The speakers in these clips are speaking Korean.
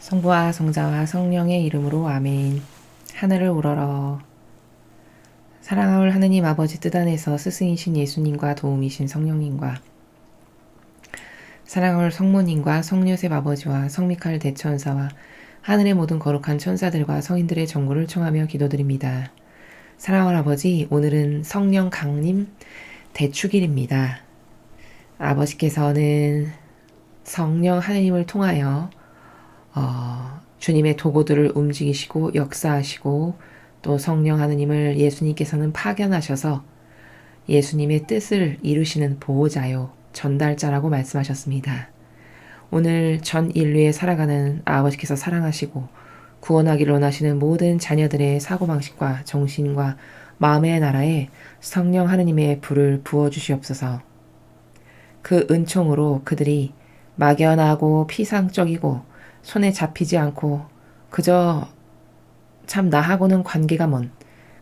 성부와 성자와 성령의 이름으로 아멘. 하늘을 우러러. 사랑하올 하느님 아버지 뜻 안에서 스승이신 예수님과 도움이신 성령님과 사랑하올 성모님과 성요셉 아버지와 성미카엘 대천사와 하늘의 모든 거룩한 천사들과 성인들의 정구를 청하며 기도드립니다. 사랑하올 아버지, 오늘은 성령 강림 대축일입니다. 아버지께서는 성령 하느님을 통하여 주님의 도구들을 움직이시고 역사하시고 또 성령 하느님을 예수님께서는 파견하셔서 예수님의 뜻을 이루시는 보호자요 전달자라고 말씀하셨습니다. 오늘 전 인류에 살아가는 아버지께서 사랑하시고 구원하기를 원하시는 모든 자녀들의 사고방식과 정신과 마음의 나라에 성령 하느님의 불을 부어주시옵소서. 그 은총으로 그들이 막연하고 피상적이고 손에 잡히지 않고 그저 참 나하고는 관계가 먼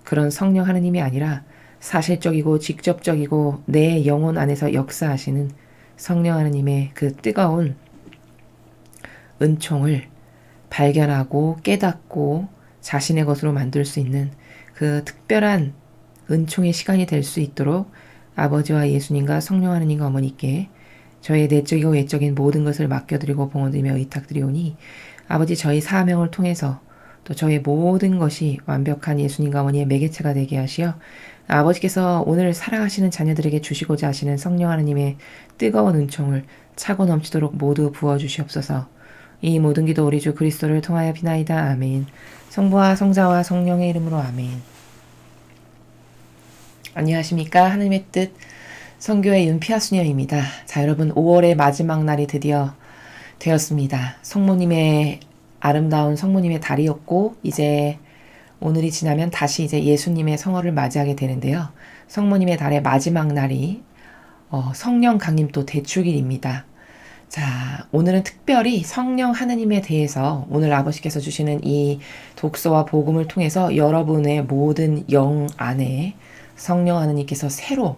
그런 성령 하느님이 아니라 사실적이고 직접적이고 내 영혼 안에서 역사하시는 성령 하느님의 그 뜨거운 은총을 발견하고 깨닫고 자신의 것으로 만들 수 있는 그 특별한 은총의 시간이 될 수 있도록 아버지와 예수님과 성령 하느님과 어머니께 저의 내적이고 외적인 모든 것을 맡겨드리고 봉헌드리며 의탁드리오니 아버지 저희 사명을 통해서 또 저의 모든 것이 완벽한 예수님과 어머니의 매개체가 되게 하시어 아버지께서 오늘 사랑하시는 자녀들에게 주시고자 하시는 성령 하느님의 뜨거운 은총을 차고 넘치도록 모두 부어주시옵소서. 이 모든 기도 우리 주 그리스도를 통하여 비나이다. 아멘. 성부와 성자와 성령의 이름으로 아멘. 안녕하십니까. 하느님의 뜻 선교의 윤피아수녀입니다. 자, 여러분 5월의 마지막 날이 드디어 되었습니다. 성모님의 아름다운 성모님의 달이었고 이제 오늘이 지나면 다시 이제 예수님의 성월을 맞이하게 되는데요. 성모님의 달의 마지막 날이 성령 강림 또 대축일입니다. 자, 오늘은 특별히 성령 하느님에 대해서 오늘 아버지께서 주시는 이 독서와 복음을 통해서 여러분의 모든 영 안에 성령 하느님께서 새로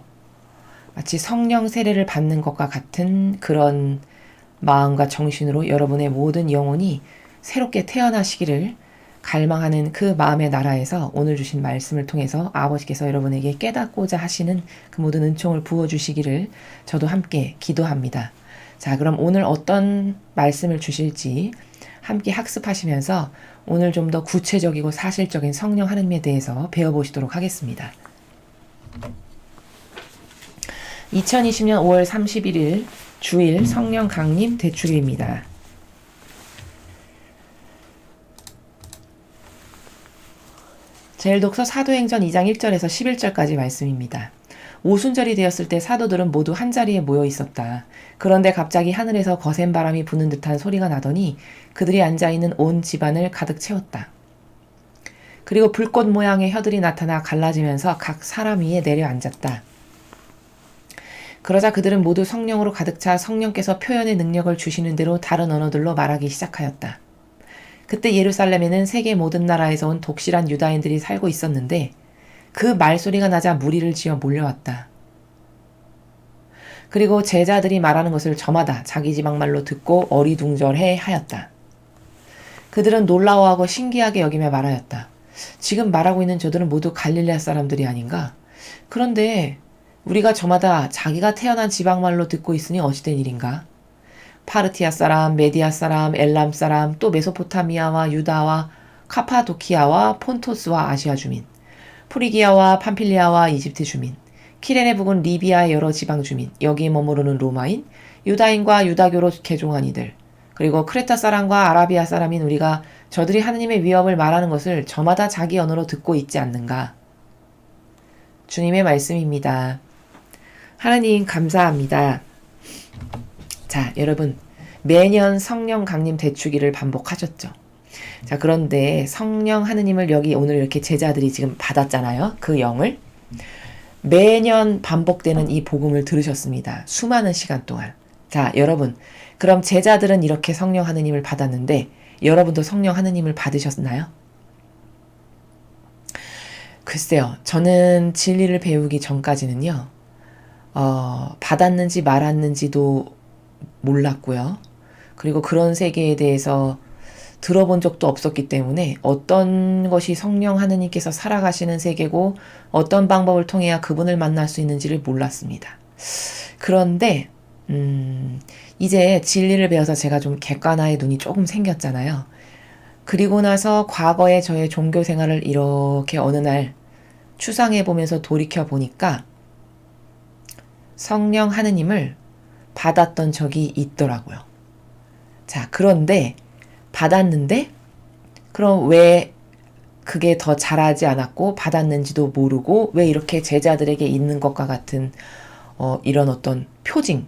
마치 성령 세례를 받는 것과 같은 그런 마음과 정신으로 여러분의 모든 영혼이 새롭게 태어나시기를 갈망하는 그 마음의 나라에서 오늘 주신 말씀을 통해서 아버지께서 여러분에게 깨닫고자 하시는 그 모든 은총을 부어주시기를 저도 함께 기도합니다. 자, 그럼 오늘 어떤 말씀을 주실지 함께 학습하시면서 오늘 좀 더 구체적이고 사실적인 성령 하느님에 대해서 배워보시도록 하겠습니다. 2020년 5월 31일 주일 성령 강림 대축일입니다. 제1독서 사도행전 2장 1절에서 11절까지 말씀입니다. 오순절이 되었을 때 사도들은 모두 한자리에 모여 있었다. 그런데 갑자기 하늘에서 거센 바람이 부는 듯한 소리가 나더니 그들이 앉아있는 온 집안을 가득 채웠다. 그리고 불꽃 모양의 혀들이 나타나 갈라지면서 각 사람 위에 내려앉았다. 그러자 그들은 모두 성령으로 가득 차 성령께서 표현의 능력을 주시는 대로 다른 언어들로 말하기 시작하였다. 그때 예루살렘에는 세계 모든 나라에서 온 독실한 유다인들이 살고 있었는데 그 말소리가 나자 무리를 지어 몰려왔다. 그리고 제자들이 말하는 것을 저마다 자기 지방말로 듣고 어리둥절해 하였다. 그들은 놀라워하고 신기하게 여기며 말하였다. 지금 말하고 있는 저들은 모두 갈릴레아 사람들이 아닌가? 그런데 우리가 저마다 자기가 태어난 지방말로 듣고 있으니 어찌된 일인가? 파르티아 사람, 메디아 사람, 엘람 사람, 또 메소포타미아와 유다와 카파도키아와 폰토스와 아시아 주민, 프리기아와 팜필리아와 이집트 주민, 키레네 부근 리비아의 여러 지방 주민, 여기에 머무르는 로마인, 유다인과 유다교로 개종한 이들, 그리고 크레타 사람과 아라비아 사람인 우리가 저들이 하느님의 위협을 말하는 것을 저마다 자기 언어로 듣고 있지 않는가? 주님의 말씀입니다. 하나님 감사합니다. 자, 여러분 매년 성령 강림 대축일을 반복하셨죠. 자, 그런데 성령 하느님을 여기 오늘 이렇게 제자들이 지금 받았잖아요. 그 영을 매년 반복되는 이 복음을 들으셨습니다. 수많은 시간 동안. 자, 여러분 그럼 제자들은 이렇게 성령 하느님을 받았는데 여러분도 성령 하느님을 받으셨나요? 글쎄요. 저는 진리를 배우기 전까지는요. 받았는지 말았는지도 몰랐고요. 그리고 그런 세계에 대해서 들어본 적도 없었기 때문에 어떤 것이 성령 하느님께서 살아가시는 세계고 어떤 방법을 통해야 그분을 만날 수 있는지를 몰랐습니다. 그런데 이제 진리를 배워서 제가 좀 객관화의 눈이 조금 생겼잖아요. 그리고 나서 과거의 저의 종교 생활을 이렇게 어느 날 추상해 보면서 돌이켜 보니까 성령 하느님을 받았던 적이 있더라고요. 자, 그런데 받았는데 그럼 왜 그게 더 잘하지 않았고 받았는지도 모르고 왜 이렇게 제자들에게 있는 것과 같은 이런 어떤 표징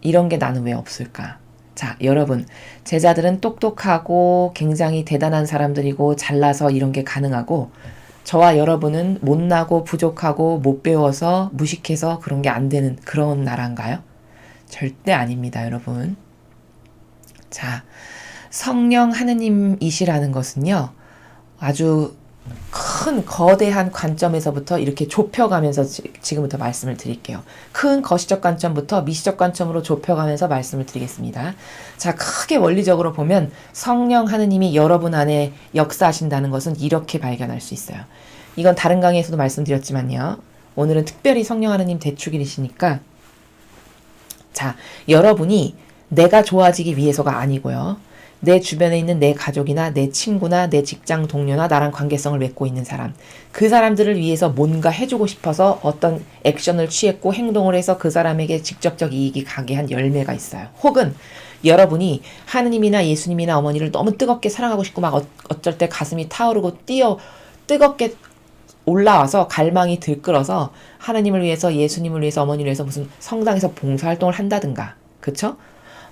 이런 게 나는 왜 없을까? 자, 여러분, 제자들은 똑똑하고 굉장히 대단한 사람들이고 잘나서 이런 게 가능하고 저와 여러분은 못나고 부족하고 못 배워서 무식해서 그런 게 안 되는 그런 나라인가요? 절대 아닙니다, 여러분. 자, 성령 하느님이시라는 것은요, 아주 큰 거대한 관점에서부터 이렇게 좁혀가면서 지금부터 말씀을 드릴게요. 큰 거시적 관점부터 미시적 관점으로 좁혀가면서 말씀을 드리겠습니다. 자, 크게 원리적으로 보면 성령 하느님이 여러분 안에 역사하신다는 것은 이렇게 발견할 수 있어요. 이건 다른 강의에서도 말씀드렸지만요. 오늘은 특별히 성령 하느님 대축일이시니까 자, 여러분이 내가 좋아지기 위해서가 아니고요. 내 주변에 있는 내 가족이나 내 친구나 내 직장 동료나 나랑 관계성을 맺고 있는 사람, 그 사람들을 위해서 뭔가 해주고 싶어서 어떤 액션을 취했고 행동을 해서 그 사람에게 직접적 이익이 가게 한 열매가 있어요. 혹은 여러분이 하느님이나 예수님이나 어머니를 너무 뜨겁게 사랑하고 싶고 막 어쩔 때 가슴이 타오르고 뜨겁게 올라와서 갈망이 들끓어서 하느님을 위해서 예수님을 위해서 어머니를 위해서 무슨 성당에서 봉사활동을 한다든가, 그쵸?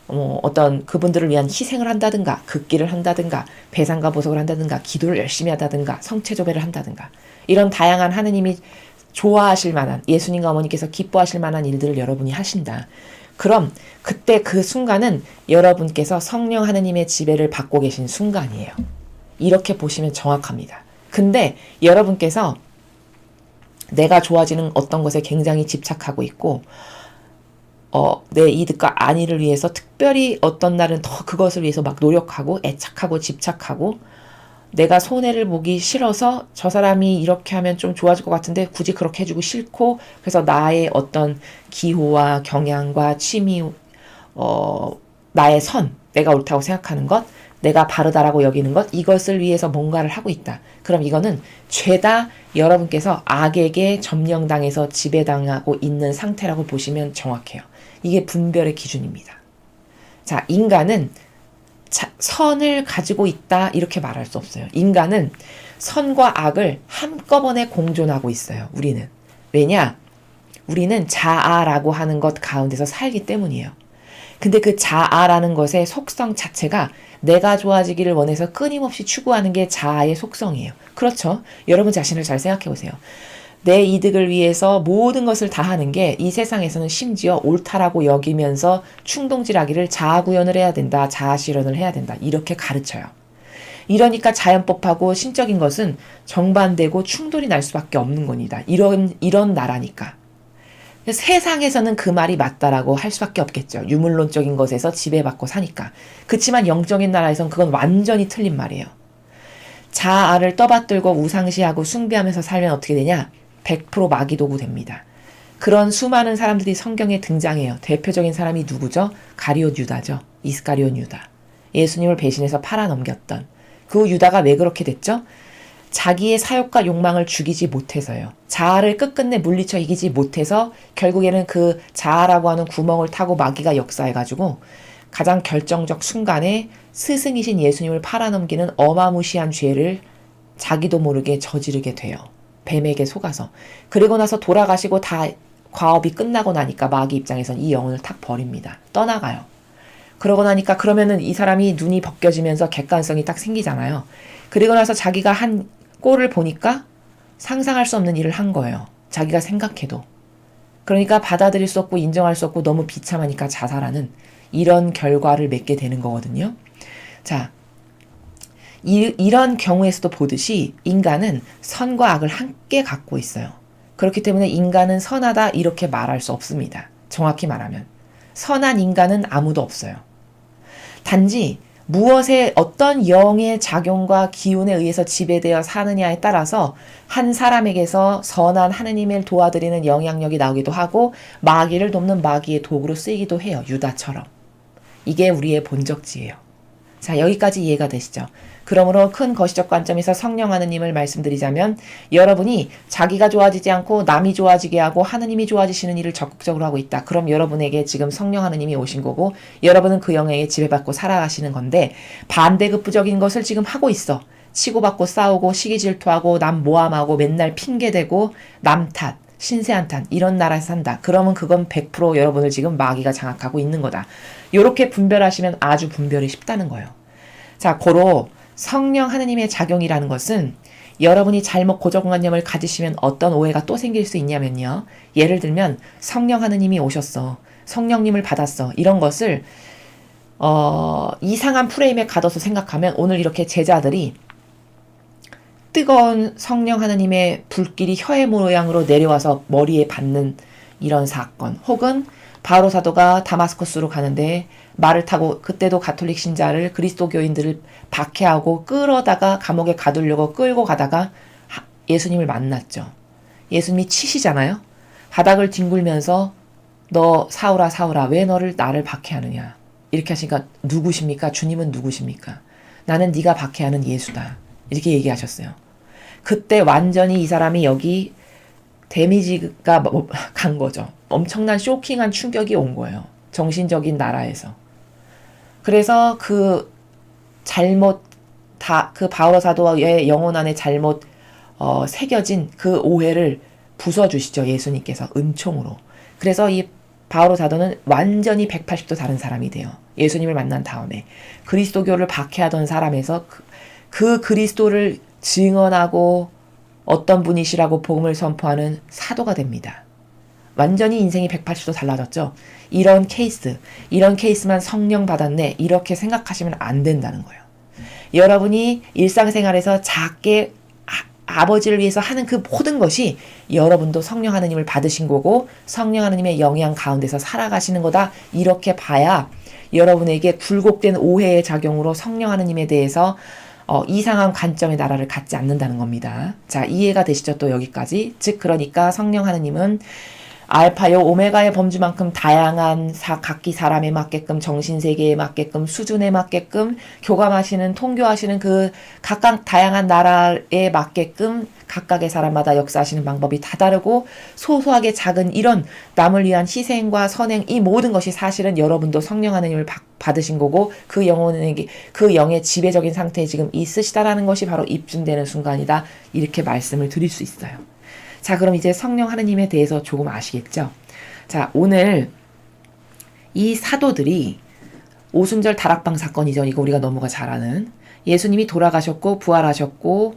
어떤 그분들을 위한 희생을 한다든가 극기를 한다든가 배상과 보석을 한다든가 기도를 열심히 한다든가 성체조배를 한다든가 이런 다양한 하느님이 좋아하실 만한 예수님과 어머니께서 기뻐하실 만한 일들을 여러분이 하신다. 그럼 그때 그 순간은 여러분께서 성령 하느님의 지배를 받고 계신 순간이에요. 이렇게 보시면 정확합니다. 근데 여러분께서 내가 좋아지는 어떤 것에 굉장히 집착하고 있고 내 이득과 안위를 위해서 특별히 어떤 날은 더 그것을 위해서 막 노력하고 애착하고 집착하고 내가 손해를 보기 싫어서 저 사람이 이렇게 하면 좀 좋아질 것 같은데 굳이 그렇게 해주고 싫고 그래서 나의 어떤 기호와 경향과 취미, 나의 선, 내가 옳다고 생각하는 것, 내가 바르다라고 여기는 것, 이것을 위해서 뭔가를 하고 있다. 그럼 이거는 죄다 여러분께서 악에게 점령당해서 지배당하고 있는 상태라고 보시면 정확해요. 이게 분별의 기준입니다. 자, 인간은 선을 가지고 있다 이렇게 말할 수 없어요. 인간은 선과 악을 한꺼번에 공존하고 있어요. 우리는. 왜냐? 우리는 자아라고 하는 것 가운데서 살기 때문이에요. 근데 그 자아라는 것의 속성 자체가 내가 좋아지기를 원해서 끊임없이 추구하는 게 자아의 속성이에요. 그렇죠? 여러분 자신을 잘 생각해 보세요. 내 이득을 위해서 모든 것을 다 하는 게 이 세상에서는 심지어 옳다라고 여기면서 충동질하기를 자아구현을 해야 된다. 자아실현을 해야 된다. 이렇게 가르쳐요. 이러니까 자연법하고 신적인 것은 정반대고 충돌이 날 수밖에 없는 겁니다. 이런 나라니까. 세상에서는 그 말이 맞다라고 할 수밖에 없겠죠. 유물론적인 것에서 지배받고 사니까. 그치만 영적인 나라에선 그건 완전히 틀린 말이에요. 자아를 떠받들고 우상시하고 숭배하면서 살면 어떻게 되냐? 100% 마귀도구 됩니다. 그런 수많은 사람들이 성경에 등장해요. 대표적인 사람이 누구죠? 가룟 유다죠. 이스카리온 유다. 예수님을 배신해서 팔아넘겼던. 그 유다가 왜 그렇게 됐죠? 자기의 사욕과 욕망을 죽이지 못해서요. 자아를 끝끝내 물리쳐 이기지 못해서 결국에는 그 자아라고 하는 구멍을 타고 마귀가 역사해가지고 가장 결정적 순간에 스승이신 예수님을 팔아넘기는 어마무시한 죄를 자기도 모르게 저지르게 돼요. 뱀에게 속아서. 그리고 나서 돌아가시고 다 과업이 끝나고 나니까 마귀 입장에선 이 영혼을 탁 버립니다. 떠나가요. 그러고 나니까 그러면은 이 사람이 눈이 벗겨지면서 객관성이 딱 생기잖아요. 그리고 나서 자기가 한 꼴을 보니까 상상할 수 없는 일을 한 거예요. 자기가 생각해도. 그러니까 받아들일 수 없고 인정할 수 없고 너무 비참하니까 자살하는 이런 결과를 맺게 되는 거거든요. 자, 이런 경우에서도 보듯이 인간은 선과 악을 함께 갖고 있어요. 그렇기 때문에 인간은 선하다 이렇게 말할 수 없습니다. 정확히 말하면. 선한 인간은 아무도 없어요. 단지 무엇에 어떤 영의 작용과 기운에 의해서 지배되어 사느냐에 따라서 한 사람에게서 선한 하느님을 도와드리는 영향력이 나오기도 하고 마귀를 돕는 마귀의 도구로 쓰이기도 해요. 유다처럼. 이게 우리의 본적지예요. 자, 여기까지 이해가 되시죠? 그러므로 큰 거시적 관점에서 성령 하느님을 말씀드리자면 여러분이 자기가 좋아지지 않고 남이 좋아지게 하고 하느님이 좋아지시는 일을 적극적으로 하고 있다. 그럼 여러분에게 지금 성령 하느님이 오신 거고 여러분은 그 영에 지배받고 살아가시는 건데 반대급부적인 것을 지금 하고 있어. 치고받고 싸우고 시기질투하고 남 모함하고 맨날 핑계대고 남 탓. 신세한탄 이런 나라에서 산다. 그러면 그건 100% 여러분을 지금 마귀가 장악하고 있는 거다. 이렇게 분별하시면 아주 분별이 쉽다는 거예요. 자, 고로 성령 하느님의 작용이라는 것은 여러분이 잘못 고정관념을 가지시면 어떤 오해가 또 생길 수 있냐면요. 예를 들면 성령 하느님이 오셨어. 성령님을 받았어. 이런 것을 이상한 프레임에 가둬서 생각하면 오늘 이렇게 제자들이 뜨거운 성령 하느님의 불길이 혀의 모양으로 내려와서 머리에 받는 이런 사건, 혹은 바오로 사도가 다마스커스로 가는데 말을 타고 그때도 가톨릭 신자를 그리스도교인들을 박해하고 끌어다가 감옥에 가두려고 끌고 가다가 예수님을 만났죠. 예수님이 치시잖아요. 바닥을 뒹굴면서 너 사울아 사울아 왜 나를 박해하느냐 이렇게 하시니까 누구십니까? 주님은 누구십니까? 나는 네가 박해하는 예수다. 이렇게 얘기하셨어요. 그때 완전히 이 사람이 여기 데미지가 간 거죠. 엄청난 쇼킹한 충격이 온 거예요. 정신적인 나라에서. 그래서 그 바오로 사도의 영혼 안에 잘못 새겨진 그 오해를 부숴주시죠. 예수님께서 은총으로. 그래서 이 바오로 사도는 완전히 180도 다른 사람이 돼요. 예수님을 만난 다음에. 그리스도교를 박해하던 사람에서 그 그리스도를 증언하고 어떤 분이시라고 복음을 선포하는 사도가 됩니다. 완전히 인생이 180도 달라졌죠. 이런 케이스만 성령 받았네 이렇게 생각하시면 안 된다는 거예요. 여러분이 일상생활에서 작게 아버지를 위해서 하는 그 모든 것이 여러분도 성령 하느님을 받으신 거고 성령 하느님의 영향 가운데서 살아가시는 거다. 이렇게 봐야 여러분에게 굴곡된 오해의 작용으로 성령 하느님에 대해서 이상한 관점의 나라를 갖지 않는다는 겁니다. 자, 이해가 되시죠? 또 여기까지. 즉 그러니까 성령 하느님은 알파요 오메가의 범주만큼 다양한 각기 사람에 맞게끔 정신세계에 맞게끔 수준에 맞게끔 교감하시는 통교하시는 그 각각 다양한 나라에 맞게끔 각각의 사람마다 역사하시는 방법이 다 다르고 소소하게 작은 이런 남을 위한 희생과 선행 이 모든 것이 사실은 여러분도 성령 하느님을 받으신 거고 그 영혼에게 그 영의 지배적인 상태에 지금 있으시다라는 것이 바로 입증되는 순간이다. 이렇게 말씀을 드릴 수 있어요. 자, 그럼 이제 성령 하느님에 대해서 조금 아시겠죠? 자, 오늘 이 사도들이 오순절 다락방 사건이죠. 이거 우리가 너무가 잘 아는. 예수님이 돌아가셨고 부활하셨고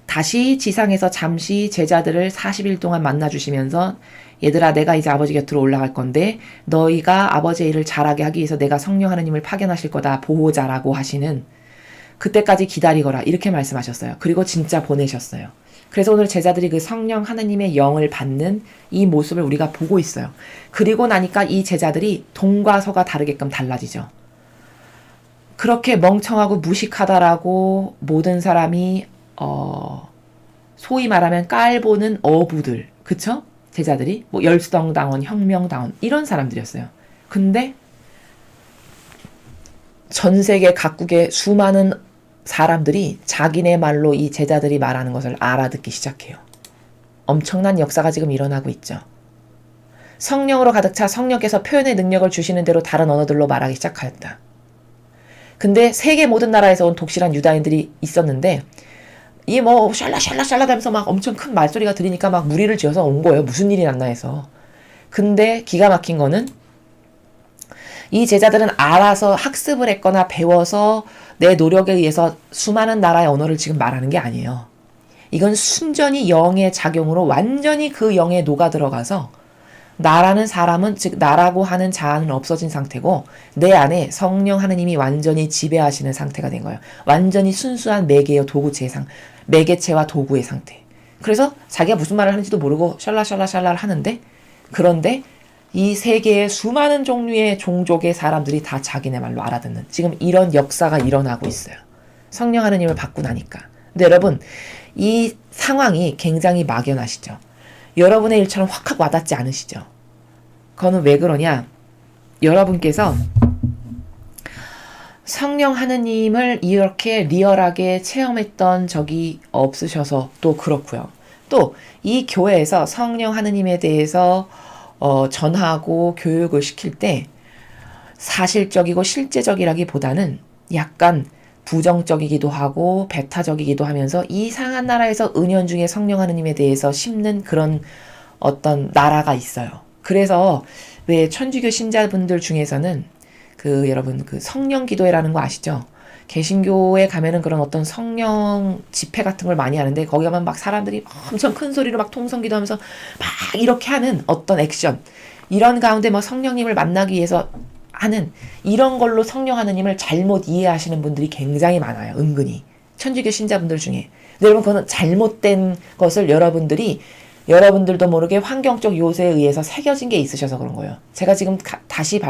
다시 지상에서 잠시 제자들을 40일 동안 만나주시면서 얘들아 내가 이제 아버지 곁으로 올라갈 건데 너희가 아버지의 일을 잘하게 하기 위해서 내가 성령 하느님을 파견하실 거다. 보호자라고 하시는 그때까지 기다리거라. 이렇게 말씀하셨어요. 그리고 진짜 보내셨어요. 그래서 오늘 제자들이 그 성령 하느님의 영을 받는 이 모습을 우리가 보고 있어요. 그리고 나니까 이 제자들이 동과 서가 다르게끔 달라지죠. 그렇게 멍청하고 무식하다라고 모든 사람이 소위 말하면 깔보는 어부들, 그쵸? 제자들이 뭐 열성당원, 혁명당원 이런 사람들이었어요. 근데 전 세계 각국의 수많은 사람들이 자기네 말로 이 제자들이 말하는 것을 알아듣기 시작해요. 엄청난 역사가 지금 일어나고 있죠. 성령으로 가득 차 성령께서 표현의 능력을 주시는 대로 다른 언어들로 말하기 시작하였다. 근데 세계 모든 나라에서 온 독실한 유다인들이 있었는데 이 뭐 샬라샬라 하면서 막 엄청 큰 말소리가 들리니까 막 무리를 지어서 온 거예요. 무슨 일이 났나 해서. 근데 기가 막힌 거는 이 제자들은 알아서 학습을 했거나 배워서 내 노력에 의해서 수많은 나라의 언어를 지금 말하는 게 아니에요. 이건 순전히 영의 작용으로 완전히 그 영에 녹아 들어가서 나라는 사람은 즉 나라고 하는 자아는 없어진 상태고 내 안에 성령 하느님이 완전히 지배하시는 상태가 된 거예요. 완전히 순수한 매개요 도구체의 매개체와 도구의 상태. 그래서 자기가 무슨 말을 하는지도 모르고 샬라샬라샬라를 하는데 그런데 이 세계의 수많은 종류의 종족의 사람들이 다 자기네 말로 알아듣는 지금 이런 역사가 일어나고 있어요. 성령 하느님을 받고 나니까. 근데 여러분, 이 상황이 굉장히 막연하시죠. 여러분의 일처럼 확확 와닿지 않으시죠. 그거는 왜 그러냐? 여러분께서 성령 하느님을 이렇게 리얼하게 체험했던 적이 없으셔서 또 그렇고요. 또 이 교회에서 성령 하느님에 대해서 전하고 교육을 시킬 때 사실적이고 실제적이라기보다는 약간 부정적이기도 하고 배타적이기도 하면서 이상한 나라에서 은연중에 성령 하느님에 대해서 심는 그런 어떤 나라가 있어요. 그래서 왜 천주교 신자분들 중에서는 여러분 성령 기도회라는 거 아시죠? 개신교에 가면은 그런 어떤 성령 집회 같은 걸 많이 하는데 거기 가면 막 사람들이 엄청 큰 소리로 막 통성 기도하면서 막 이렇게 하는 어떤 액션 이런 가운데 뭐 성령님을 만나기 위해서 하는 이런 걸로 성령 하느님을 잘못 이해하시는 분들이 굉장히 많아요. 은근히 천주교 신자분들 중에. 근데 여러분 그거는 잘못된 것을 여러분들도 모르게 환경적 요소에 의해서 새겨진 게 있으셔서 그런 거예요. 제가 지금 다시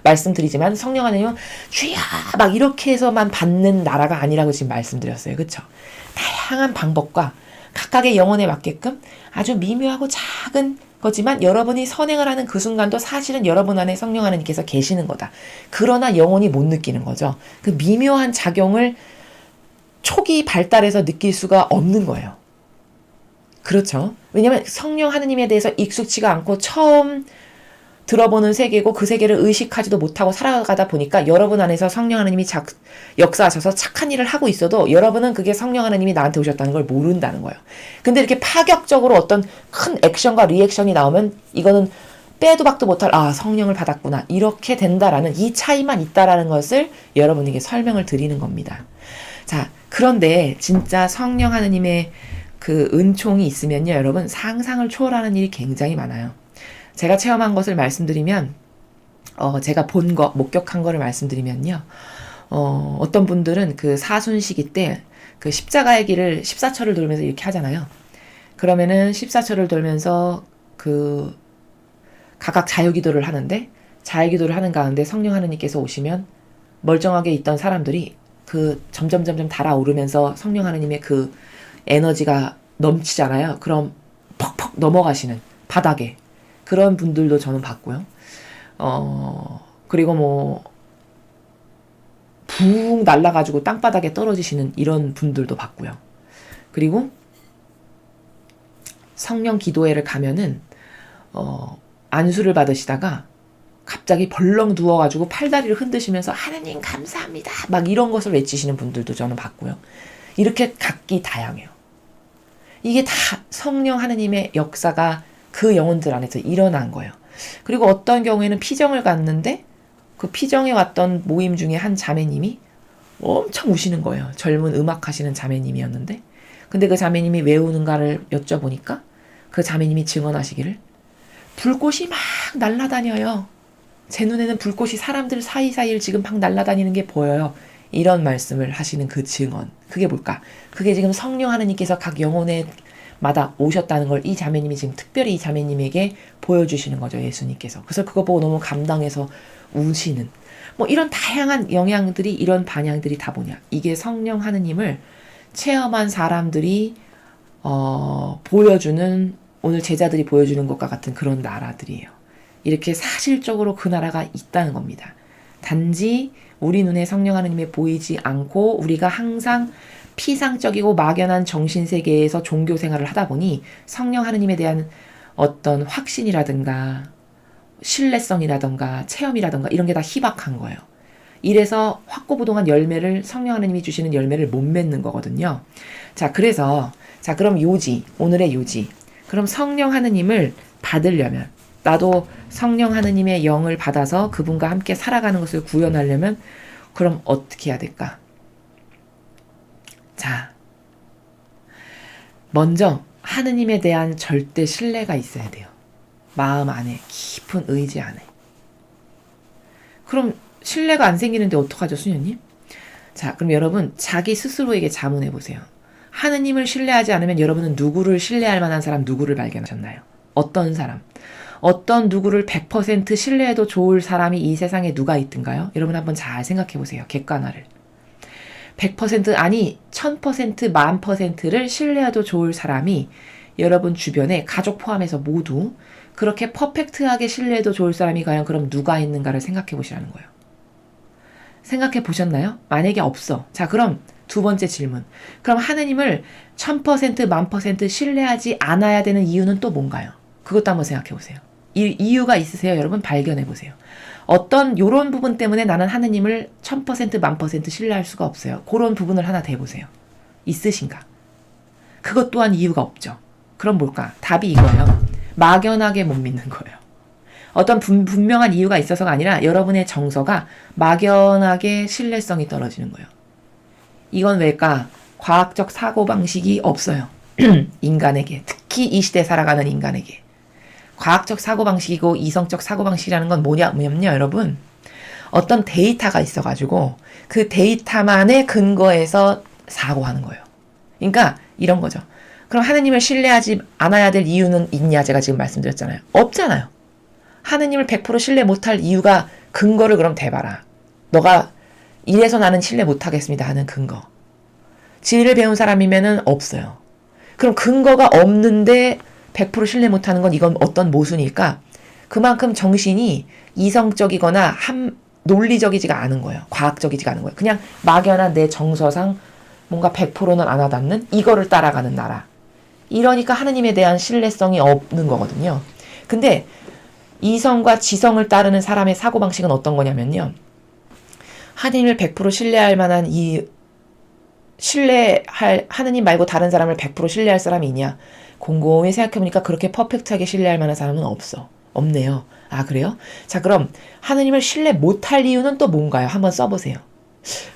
말씀드리지만 성령 하느님은 주야 막 이렇게 해서만 받는 나라가 아니라고 지금 말씀드렸어요. 그쵸? 다양한 방법과 각각의 영혼에 맞게끔 아주 미묘하고 작은 거지만 여러분이 선행을 하는 그 순간도 사실은 여러분 안에 성령 하느님께서 계시는 거다. 그러나 영혼이 못 느끼는 거죠. 그 미묘한 작용을 초기 발달해서 느낄 수가 없는 거예요. 그렇죠. 왜냐하면 성령 하느님에 대해서 익숙치가 않고 처음 들어보는 세계고 그 세계를 의식하지도 못하고 살아가다 보니까 여러분 안에서 성령 하느님이 역사하셔서 착한 일을 하고 있어도 여러분은 그게 성령 하느님이 나한테 오셨다는 걸 모른다는 거예요. 근데 이렇게 파격적으로 어떤 큰 액션과 리액션이 나오면 이거는 빼도 박도 못할 성령을 받았구나 이렇게 된다라는 이 차이만 있다라는 것을 여러분에게 설명을 드리는 겁니다. 자, 그런데 진짜 성령 하느님의 그 은총이 있으면요, 여러분 상상을 초월하는 일이 굉장히 많아요. 제가 체험한 것을 말씀드리면, 제가 본 거, 목격한 거를 말씀드리면요, 어떤 분들은 그 사순시기 때 그 십자가의 길을 14초를 돌면서 이렇게 하잖아요. 그러면은 14초를 돌면서 그 각각 자유기도를 하는데 자유기도를 하는 가운데 성령 하느님께서 오시면 멀쩡하게 있던 사람들이 그 점점 달아오르면서 성령 하느님의 그 에너지가 넘치잖아요. 그럼 퍽퍽 넘어가시는 바닥에 그런 분들도 저는 봤고요. 그리고 뭐 붕 날아가지고 땅바닥에 떨어지시는 이런 분들도 봤고요. 그리고 성령 기도회를 가면은 안수를 받으시다가 갑자기 벌렁 누워가지고 팔다리를 흔드시면서 하느님 감사합니다 막 이런 것을 외치시는 분들도 저는 봤고요. 이렇게 각기 다양해요. 이게 다 성령 하느님의 역사가 그 영혼들 안에서 일어난 거예요. 그리고 어떤 경우에는 피정을 갔는데 그 피정에 왔던 모임 중에 한 자매님이 엄청 우시는 거예요. 젊은 음악하시는 자매님이었는데 근데 그 자매님이 왜 우는가를 여쭤보니까 그 자매님이 증언하시기를 불꽃이 막 날아다녀요. 제 눈에는 불꽃이 사람들 사이사이를 지금 막 날아다니는 게 보여요. 이런 말씀을 하시는 그 증언. 그게 뭘까? 그게 지금 성령 하느님께서 각 영혼에마다 오셨다는 걸 이 자매님이 지금 특별히 이 자매님에게 보여주시는 거죠. 예수님께서. 그래서 그거 보고 너무 감당해서 우시는. 뭐 이런 다양한 영향들이 이런 반향들이 다 뭐냐. 이게 성령 하느님을 체험한 사람들이 보여주는 오늘 제자들이 보여주는 것과 같은 그런 나라들이에요. 이렇게 사실적으로 그 나라가 있다는 겁니다. 단지 우리 눈에 성령 하느님이 보이지 않고 우리가 항상 피상적이고 막연한 정신세계에서 종교 생활을 하다 보니 성령 하느님에 대한 어떤 확신이라든가 신뢰성이라든가 체험이라든가 이런 게 다 희박한 거예요. 이래서 확고부동한 열매를 성령 하느님이 주시는 열매를 못 맺는 거거든요. 자, 그래서 그럼 오늘의 요지. 그럼 성령 하느님을 받으려면 나도 성령 하느님의 영을 받아서 그분과 함께 살아가는 것을 구현하려면 그럼 어떻게 해야 될까? 자, 먼저 하느님에 대한 절대 신뢰가 있어야 돼요. 마음 안에, 깊은 의지 안에. 그럼 신뢰가 안 생기는데 어떡하죠, 수녀님? 자, 그럼 여러분 자기 스스로에게 자문해 보세요. 하느님을 신뢰하지 않으면 여러분은 누구를 신뢰할 만한 사람 누구를 발견하셨나요? 어떤 사람? 어떤 누구를 100% 신뢰해도 좋을 사람이 이 세상에 누가 있든가요? 여러분 한번 잘 생각해 보세요. 객관화를. 100% 아니 1000% 10,000%를 신뢰해도 좋을 사람이 여러분 주변에 가족 포함해서 모두 그렇게 퍼펙트하게 신뢰해도 좋을 사람이 과연 그럼 누가 있는가를 생각해 보시라는 거예요. 생각해 보셨나요? 만약에 없어. 자, 그럼 두 번째 질문. 그럼 하느님을 1000% 10,000% 신뢰하지 않아야 되는 이유는 또 뭔가요? 그것도 한번 생각해 보세요. 이유가 있으세요? 여러분 발견해 보세요. 어떤 요런 부분 때문에 나는 하느님을 1000% 10,000% 신뢰할 수가 없어요. 그런 부분을 하나 대보세요. 있으신가? 그것 또한 이유가 없죠. 그럼 뭘까? 답이 이거예요. 막연하게 못 믿는 거예요. 어떤 분명한 이유가 있어서가 아니라 여러분의 정서가 막연하게 신뢰성이 떨어지는 거예요. 이건 왜일까? 과학적 사고방식이 없어요. 인간에게. 특히 이 시대에 살아가는 인간에게. 과학적 사고방식이고 이성적 사고방식이라는 건 뭐냐면요, 여러분. 어떤 데이터가 있어가지고 그 데이터만의 근거에서 사고하는 거예요. 그러니까 이런 거죠. 그럼 하느님을 신뢰하지 않아야 될 이유는 있냐? 제가 지금 말씀드렸잖아요. 없잖아요. 하느님을 100% 신뢰 못할 이유가 근거를 그럼 대봐라. 너가 이래서 나는 신뢰 못하겠습니다 하는 근거. 지혜를 배운 사람이면은 없어요. 그럼 근거가 없는데 100% 신뢰 못하는 건 이건 어떤 모순일까? 그만큼 정신이 이성적이거나 논리적이지가 않은 거예요. 과학적이지가 않은 거예요. 그냥 막연한 내 정서상 뭔가 100%는 안 와닿는 이거를 따라가는 나라. 이러니까 하느님에 대한 신뢰성이 없는 거거든요. 근데 이성과 지성을 따르는 사람의 사고방식은 어떤 거냐면요. 하느님을 100% 신뢰할 만한 하느님 말고 다른 사람을 100% 신뢰할 사람이 있냐? 곰곰이 생각해보니까 그렇게 퍼펙트하게 신뢰할 만한 사람은 없네요. 아, 그래요? 자, 그럼 하느님을 신뢰 못할 이유는 또 뭔가요? 한번 써보세요.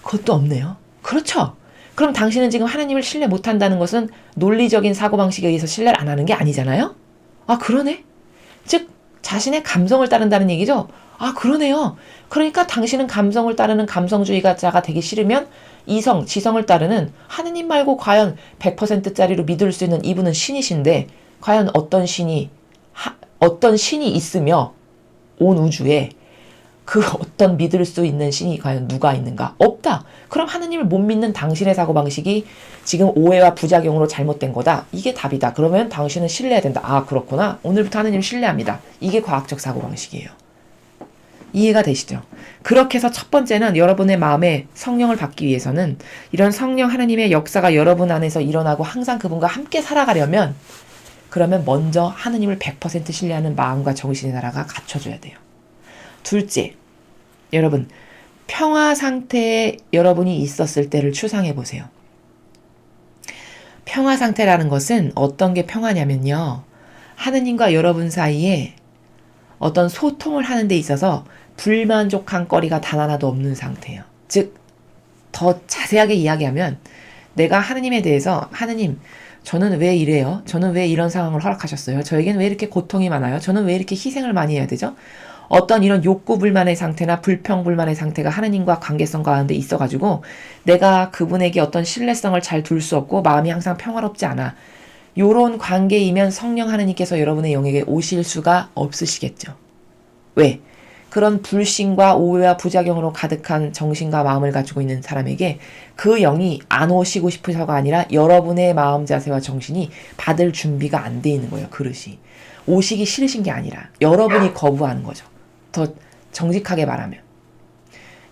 그것도 없네요. 그렇죠. 그럼 당신은 지금 하느님을 신뢰 못한다는 것은 논리적인 사고방식에 의해서 신뢰를 안 하는 게 아니잖아요? 아, 그러네? 즉, 자신의 감성을 따른다는 얘기죠? 아, 그러네요. 그러니까 당신은 감성을 따르는 감성주의자가 되기 싫으면 이성, 지성을 따르는 하느님 말고 과연 100%짜리로 믿을 수 있는 이분은 신이신데 과연 어떤 신이 있으며 온 우주에 그 어떤 믿을 수 있는 신이 과연 누가 있는가? 없다. 그럼 하느님을 못 믿는 당신의 사고방식이 지금 오해와 부작용으로 잘못된 거다. 이게 답이다. 그러면 당신은 신뢰해야 된다. 아, 그렇구나. 오늘부터 하느님 신뢰합니다. 이게 과학적 사고방식이에요. 이해가 되시죠? 그렇게 해서 첫 번째는 여러분의 마음에 성령을 받기 위해서는 이런 성령 하느님의 역사가 여러분 안에서 일어나고 항상 그분과 함께 살아가려면 그러면 먼저 하느님을 100% 신뢰하는 마음과 정신의 나라가 갖춰져야 돼요. 둘째, 여러분 평화 상태에 여러분이 있었을 때를 추상해 보세요. 평화 상태라는 것은 어떤 게 평화냐면요. 하느님과 여러분 사이에 어떤 소통을 하는 데 있어서 불만족한 거리가 단 하나도 없는 상태예요. 즉, 더 자세하게 이야기하면 내가 하느님에 대해서 하느님, 저는 왜 이래요? 저는 왜 이런 상황을 허락하셨어요? 저에겐 왜 이렇게 고통이 많아요? 저는 왜 이렇게 희생을 많이 해야 되죠? 어떤 이런 욕구 불만의 상태나 불평 불만의 상태가 하느님과 관계성 가운데 있어가지고 내가 그분에게 어떤 신뢰성을 잘 둘 수 없고 마음이 항상 평화롭지 않아. 요런 관계이면 성령 하느님께서 여러분의 영에게 오실 수가 없으시겠죠. 왜? 그런 불신과 오해와 부작용으로 가득한 정신과 마음을 가지고 있는 사람에게 그 영이 안 오시고 싶으셔가 아니라 여러분의 마음 자세와 정신이 받을 준비가 안 돼 있는 거예요. 그릇이. 오시기 싫으신 게 아니라 여러분이 거부하는 거죠. 더 정직하게 말하면.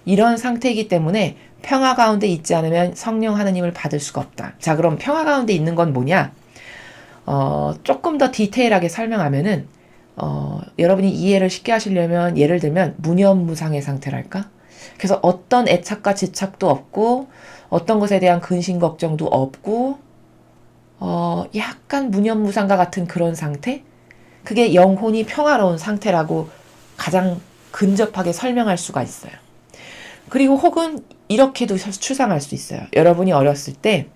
이런 상태이기 때문에 평화 가운데 있지 않으면 성령 하느님을 받을 수가 없다. 자, 그럼 평화 가운데 있는 건 뭐냐? 조금 더 디테일하게 설명하면은 여러분이 이해를 쉽게 하시려면 예를 들면 무념무상의 상태랄까? 그래서 어떤 애착과 집착도 없고 어떤 것에 대한 근심 걱정도 없고 약간 무념무상과 같은 그런 상태? 그게 영혼이 평화로운 상태라고 가장 근접하게 설명할 수가 있어요. 그리고 혹은 이렇게도 추상할 수 있어요. 여러분이 어렸을 때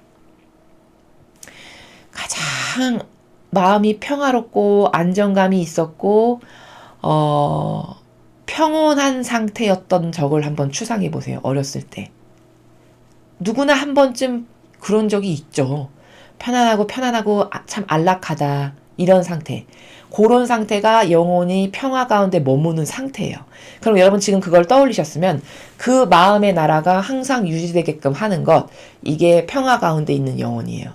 가장 마음이 평화롭고 안정감이 있었고 평온한 상태였던 적을 한번 추상해 보세요. 어렸을 때. 누구나 한 번쯤 그런 적이 있죠. 편안하고 참 안락하다. 이런 상태. 그런 상태가 영혼이 평화 가운데 머무는 상태예요. 그럼 여러분 지금 그걸 떠올리셨으면 그 마음의 나라가 항상 유지되게끔 하는 것, 이게 평화 가운데 있는 영혼이에요.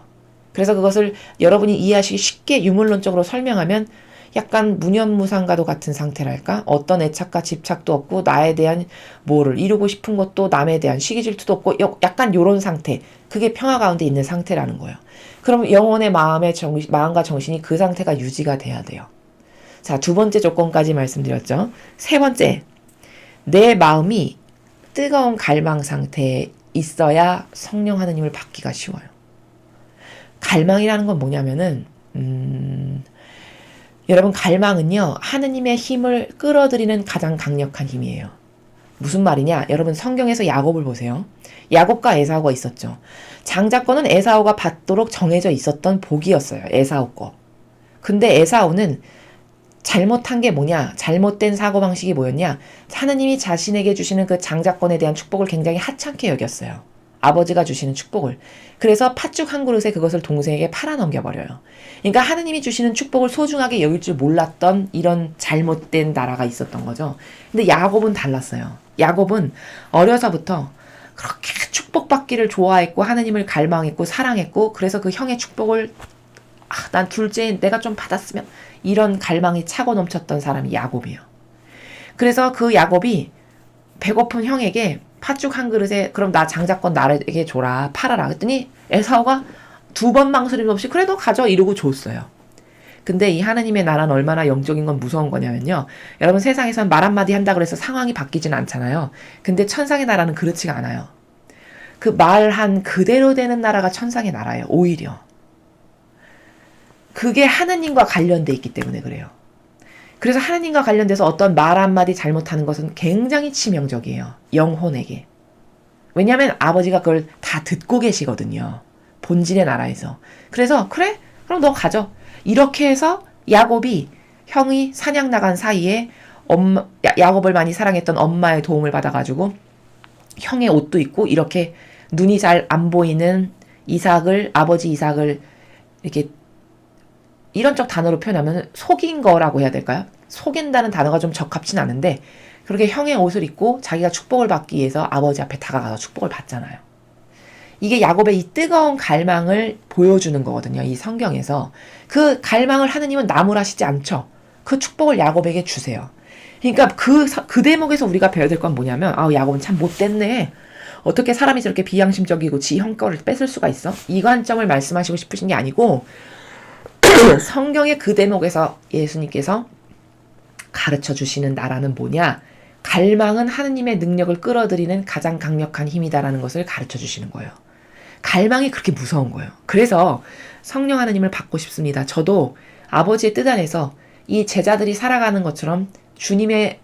그래서 그것을 여러분이 이해하시기 쉽게 유물론적으로 설명하면 약간 무념무상과도 같은 상태랄까? 어떤 애착과 집착도 없고 나에 대한 뭐를 이루고 싶은 것도 남에 대한 시기질투도 없고 약간 요런 상태. 그게 평화 가운데 있는 상태라는 거예요. 그럼 영혼의 마음과 정신이 그 상태가 유지가 돼야 돼요. 자, 두 번째 조건까지 말씀드렸죠. 세 번째, 내 마음이 뜨거운 갈망 상태에 있어야 성령 하느님을 받기가 쉬워요. 갈망이라는 건 뭐냐면은 여러분 갈망은요, 하느님의 힘을 끌어들이는 가장 강력한 힘이에요. 무슨 말이냐? 여러분 성경에서 야곱을 보세요. 야곱과 에사오가 있었죠. 장자권은 에사오가 받도록 정해져 있었던 복이었어요. 에사오 거. 근데 에사오는 잘못한 게 뭐냐? 잘못된 사고방식이 뭐였냐? 하느님이 자신에게 주시는 그 장자권에 대한 축복을 굉장히 하찮게 여겼어요. 아버지가 주시는 축복을. 그래서 팥죽 한 그릇에 그것을 동생에게 팔아넘겨버려요. 그러니까 하느님이 주시는 축복을 소중하게 여길 줄 몰랐던 이런 잘못된 나라가 있었던 거죠. 근데 야곱은 달랐어요. 야곱은 어려서부터 그렇게 축복받기를 좋아했고 하느님을 갈망했고 사랑했고 그래서 그 형의 축복을 난 둘째 내가 좀 받았으면 이런 갈망이 차고 넘쳤던 사람이 야곱이에요. 그래서 그 야곱이 배고픈 형에게 팥죽 한 그릇에 그럼 나 장자권 나에게 줘라 팔아라 그랬더니 에사오가 두 번 망설임 없이 그래도 가져 이러고 줬어요. 근데 이 하느님의 나라는 얼마나 영적인 건 무서운 거냐면요. 여러분 세상에선 말 한마디 한다 그래서 상황이 바뀌진 않잖아요. 근데 천상의 나라는 그렇지가 않아요. 그 말한 그대로 되는 나라가 천상의 나라예요. 오히려. 그게 하느님과 관련돼 있기 때문에 그래요. 그래서 하느님과 관련돼서 어떤 말 한마디 잘못하는 것은 굉장히 치명적이에요. 영혼에게. 왜냐하면 아버지가 그걸 다 듣고 계시거든요. 본질의 나라에서. 그래서 그래? 그럼 너 가져. 이렇게 해서 야곱이 형이 사냥 나간 사이에 야곱을 많이 사랑했던 엄마의 도움을 받아가지고 형의 옷도 입고 이렇게 눈이 잘 안 보이는 아버지 이삭을 이렇게 이런 쪽 단어로 표현하면 속인 거라고 해야 될까요? 속인다는 단어가 좀 적합진 않은데 그렇게 형의 옷을 입고 자기가 축복을 받기 위해서 아버지 앞에 다가가서 축복을 받잖아요. 이게 야곱의 이 뜨거운 갈망을 보여주는 거거든요. 이 성경에서. 그 갈망을 하느님은 나무라시지 않죠. 그 축복을 야곱에게 주세요. 그러니까 그 대목에서 우리가 배워야 될 건 뭐냐면 야곱은 참 못됐네. 어떻게 사람이 저렇게 비양심적이고 지 형 거를 뺏을 수가 있어? 이 관점을 말씀하시고 싶으신 게 아니고 성경의 그 대목에서 예수님께서 가르쳐 주시는 나라는 뭐냐? 갈망은 하느님의 능력을 끌어들이는 가장 강력한 힘이다라는 것을 가르쳐 주시는 거예요. 갈망이 그렇게 무서운 거예요. 그래서 성령 하느님을 받고 싶습니다. 저도 아버지의 뜻 안에서 이 제자들이 살아가는 것처럼 주님의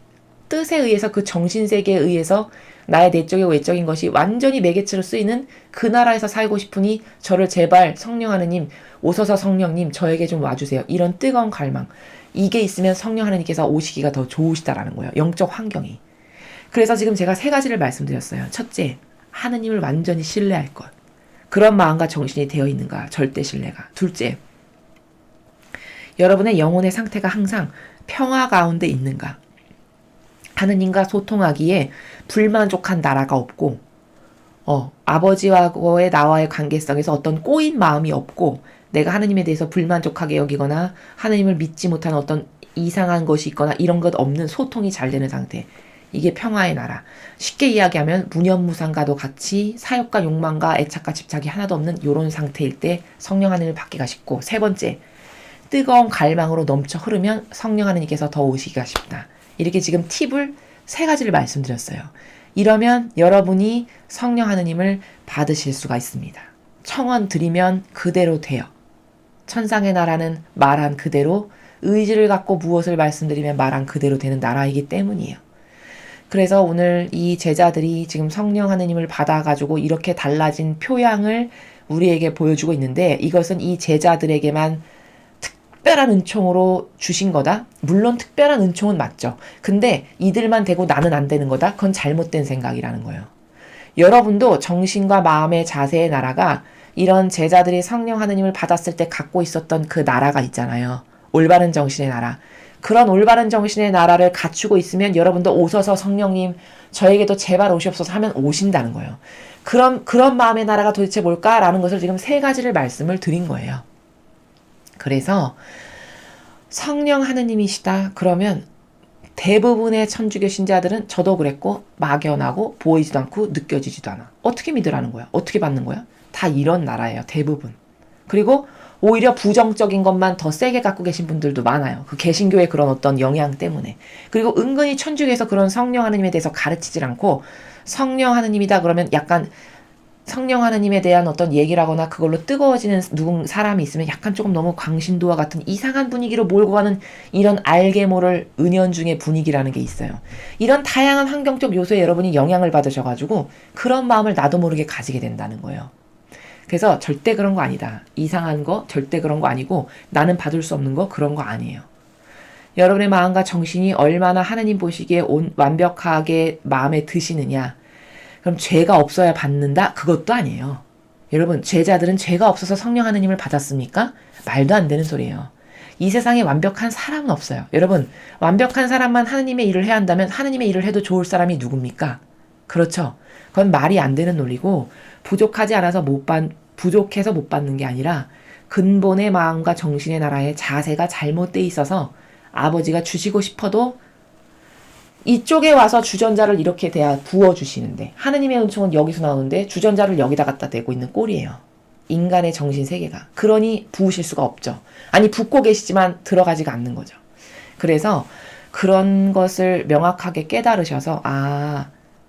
뜻에 의해서 그 정신세계에 의해서 나의 내적이고 외적인 것이 완전히 매개체로 쓰이는 그 나라에서 살고 싶으니 저를 제발 성령 하느님 오소서 성령님 저에게 좀 와주세요. 이런 뜨거운 갈망. 이게 있으면 성령 하느님께서 오시기가 더 좋으시다라는 거예요. 영적 환경이. 그래서 지금 제가 세 가지를 말씀드렸어요. 첫째, 하느님을 완전히 신뢰할 것. 그런 마음과 정신이 되어 있는가? 절대 신뢰가. 둘째, 여러분의 영혼의 상태가 항상 평화 가운데 있는가? 하느님과 소통하기에 불만족한 나라가 없고 아버지와의 나와의 관계성에서 어떤 꼬인 마음이 없고 내가 하느님에 대해서 불만족하게 여기거나 하느님을 믿지 못하는 어떤 이상한 것이 있거나 이런 것 없는 소통이 잘 되는 상태. 이게 평화의 나라. 쉽게 이야기하면 무념무상과도 같이 사욕과 욕망과 애착과 집착이 하나도 없는 이런 상태일 때 성령 하느님을 받기가 쉽고 세 번째, 뜨거운 갈망으로 넘쳐 흐르면 성령 하느님께서 더 오시기가 쉽다. 이렇게 지금 팁을 세 가지를 말씀드렸어요. 이러면 여러분이 성령 하느님을 받으실 수가 있습니다. 청원 드리면 그대로 돼요. 천상의 나라는 말한 그대로 의지를 갖고 무엇을 말씀드리면 말한 그대로 되는 나라이기 때문이에요. 그래서 오늘 이 제자들이 지금 성령 하느님을 받아가지고 이렇게 달라진 표양을 우리에게 보여주고 있는데 이것은 이 제자들에게만 특별한 은총으로 주신 거다? 물론 특별한 은총은 맞죠. 근데 이들만 되고 나는 안 되는 거다? 그건 잘못된 생각이라는 거예요. 여러분도 정신과 마음의 자세의 나라가 이런 제자들이 성령 하느님을 받았을 때 갖고 있었던 그 나라가 있잖아요. 올바른 정신의 나라. 그런 올바른 정신의 나라를 갖추고 있으면 여러분도 오셔서 성령님 저에게도 제발 오시옵소서 하면 오신다는 거예요. 그런 마음의 나라가 도대체 뭘까라는 것을 지금 세 가지를 말씀을 드린 거예요. 그래서 성령 하느님이시다 그러면 대부분의 천주교 신자들은 저도 그랬고 막연하고 보이지도 않고 느껴지지도 않아. 어떻게 믿으라는 거야? 어떻게 받는 거야? 다 이런 나라예요. 대부분. 그리고 오히려 부정적인 것만 더 세게 갖고 계신 분들도 많아요. 그 개신교의 그런 어떤 영향 때문에. 그리고 은근히 천주교에서 그런 성령 하느님에 대해서 가르치질 않고 성령 하느님이다 그러면 약간 성령 하느님에 대한 어떤 얘기를 하거나 그걸로 뜨거워지는 사람이 있으면 약간 조금 너무 광신도와 같은 이상한 분위기로 몰고 가는 이런 알게 모를 은연중의 분위기라는 게 있어요. 이런 다양한 환경적 요소에 여러분이 영향을 받으셔가지고 그런 마음을 나도 모르게 가지게 된다는 거예요. 그래서 절대 그런 거 아니다. 이상한 거 절대 그런 거 아니고 나는 받을 수 없는 거 그런 거 아니에요. 여러분의 마음과 정신이 얼마나 하느님 보시기에 완벽하게 마음에 드시느냐. 그럼 죄가 없어야 받는다? 그것도 아니에요. 여러분 제자들은 죄가 없어서 성령 하느님을 받았습니까? 말도 안 되는 소리예요. 이 세상에 완벽한 사람은 없어요. 여러분 완벽한 사람만 하느님의 일을 해야 한다면 하느님의 일을 해도 좋을 사람이 누굽니까? 그렇죠. 그건 말이 안 되는 논리고 부족하지 않아서 부족해서 못 받는 게 아니라 근본의 마음과 정신의 나라의 자세가 잘못돼 있어서 아버지가 주시고 싶어도 이쪽에 와서 주전자를 이렇게 부어주시는데 하느님의 은총은 여기서 나오는데 주전자를 여기다 갖다 대고 있는 꼴이에요. 인간의 정신 세계가. 그러니 부으실 수가 없죠. 아니 붓고 계시지만 들어가지가 않는 거죠. 그래서 그런 것을 명확하게 깨달으셔서